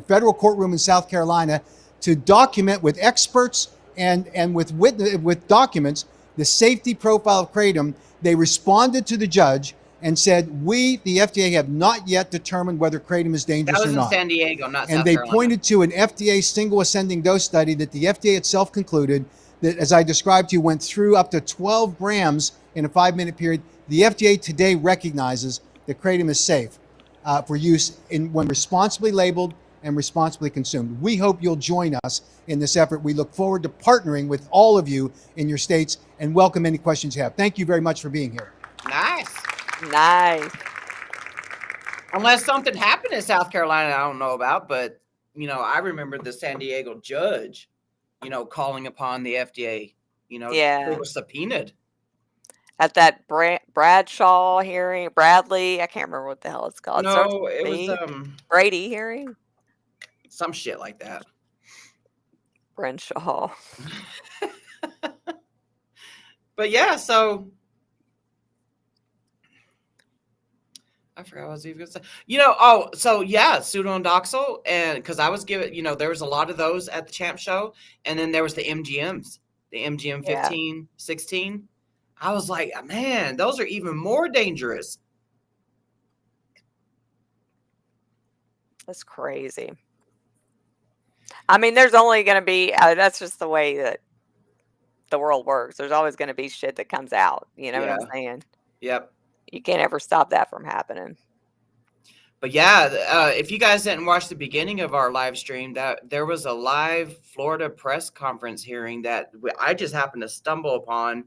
federal courtroom in South Carolina, to document with experts and with documents the safety profile of kratom, they responded to the judge and said, we, the FDA, have not yet determined whether kratom is dangerous That was or in not. San Diego, not And South they Carolina. pointed to an FDA single ascending dose study that the FDA itself concluded that, as I described to you, went through up to 12 grams in a 5-minute period. The FDA today recognizes that kratom is safe for use when responsibly labeled and responsibly consumed. We hope you'll join us in this effort. We look forward to partnering with all of you in your states and welcome any questions you have. Thank you very much for being here. Nice. Nice. Unless something happened in South Carolina I don't know about, but I remember the San Diego judge, calling upon the FDA. Yeah. They were subpoenaed. At that Bradshaw hearing, Bradley, I can't remember what the hell it's called. No, it was Brady hearing. some shit like that. Bradshaw. But yeah, so I forgot what I was even gonna say. Pseudodoxil, and because I was given, there was a lot of those at the Champ Show, and then there was the MGMs, the MGM 15, 16. I was like, man, those are even more dangerous. That's crazy. I mean, there's only going to be, that's just the way that the world works. There's always going to be shit that comes out. You know what I'm saying? Yep. You can't ever stop that from happening. But yeah, if you guys didn't watch the beginning of our live stream, that there was a live Florida press conference hearing that I just happened to stumble upon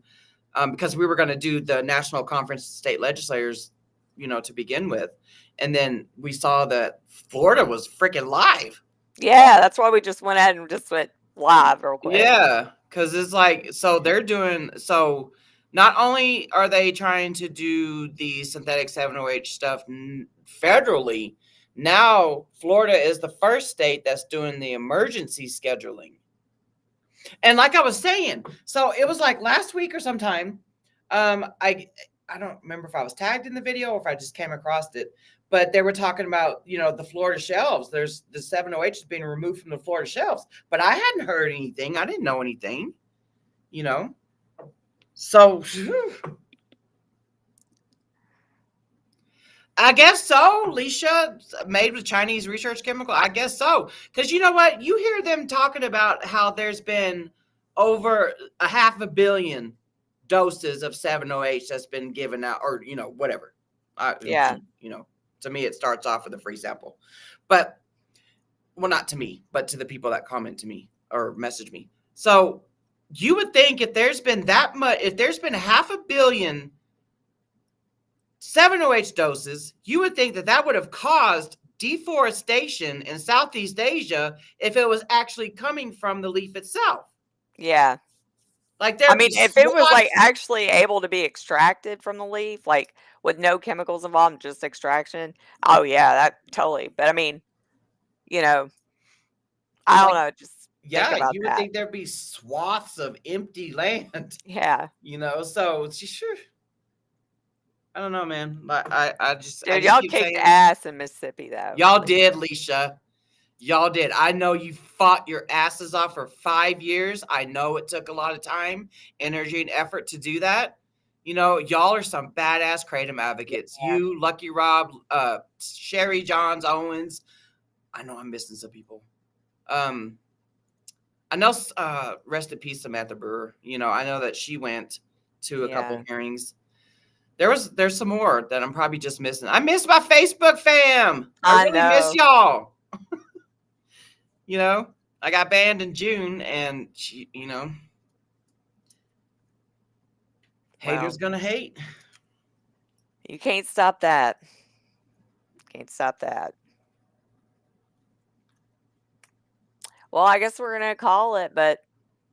because we were going to do the National Conference of State Legislators, to begin with. And then we saw that Florida was freaking live. Yeah, that's why we just went ahead and just went live real quick. Yeah, because it's like, so not only are they trying to do the synthetic 7-OH stuff federally, now Florida is the first state that's doing the emergency scheduling. And like I was saying, so it was like last week or sometime, I don't remember if I was tagged in the video or if I just came across it, but they were talking about, the Florida shelves. There's the 7-OH is being removed from the Florida shelves, but I hadn't heard anything. I didn't know anything, So I guess so. Leisha, made with Chinese research chemical. I guess so. Because you know what? You hear them talking about how there's been over 500 million doses of 7-OH that's been given out, or, whatever. To me, it starts off with a free sample. But, well, not to me, but to the people that comment to me or message me. So you would think if there's been that much, if there's been 500 million 7-OH doses, you would think that would have caused deforestation in Southeast Asia if it was actually coming from the leaf itself. Yeah. Like, I mean, if it was like actually able to be extracted from the leaf, like with no chemicals involved, just extraction. Oh yeah, that totally. But I mean, I don't know. Just think about you would that. think there'd be swaths of empty land. Yeah. So sure. I don't know, man. I just Dude, y'all keep kicked saying ass in Mississippi, though. y'all did, Leisha. Y'all did. I know you fought your asses off for 5 years. I know it took a lot of time, energy, and effort to do that. You know, y'all are some badass kratom advocates. Yeah. You, Lucky Rob, Sherry Johns Owens. I know I'm missing some people. I know, rest in peace, Samantha Brewer. You know, I know that she went to a couple Yeah. hearings. There's some more that I'm probably just missing. I miss my Facebook fam. I really miss know. y'all. You know, I got banned in June, and she, you know, haters gonna hate. You can't stop that. Can't stop that. Well, I guess we're gonna call it, but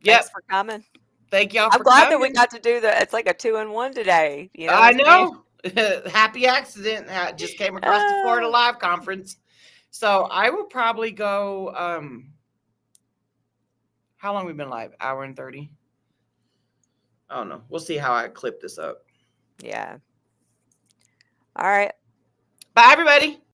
thanks Yep. for coming. Thank y'all I'm for glad that we coming. got to do the. It's like a 2-in-1 today. You know I what I mean? know. Happy accident. Just came across the Florida Live conference. So I will probably go. How long we been live? Hour and 30. I don't know. We'll see how I clip this up. Yeah. All right. Bye, everybody.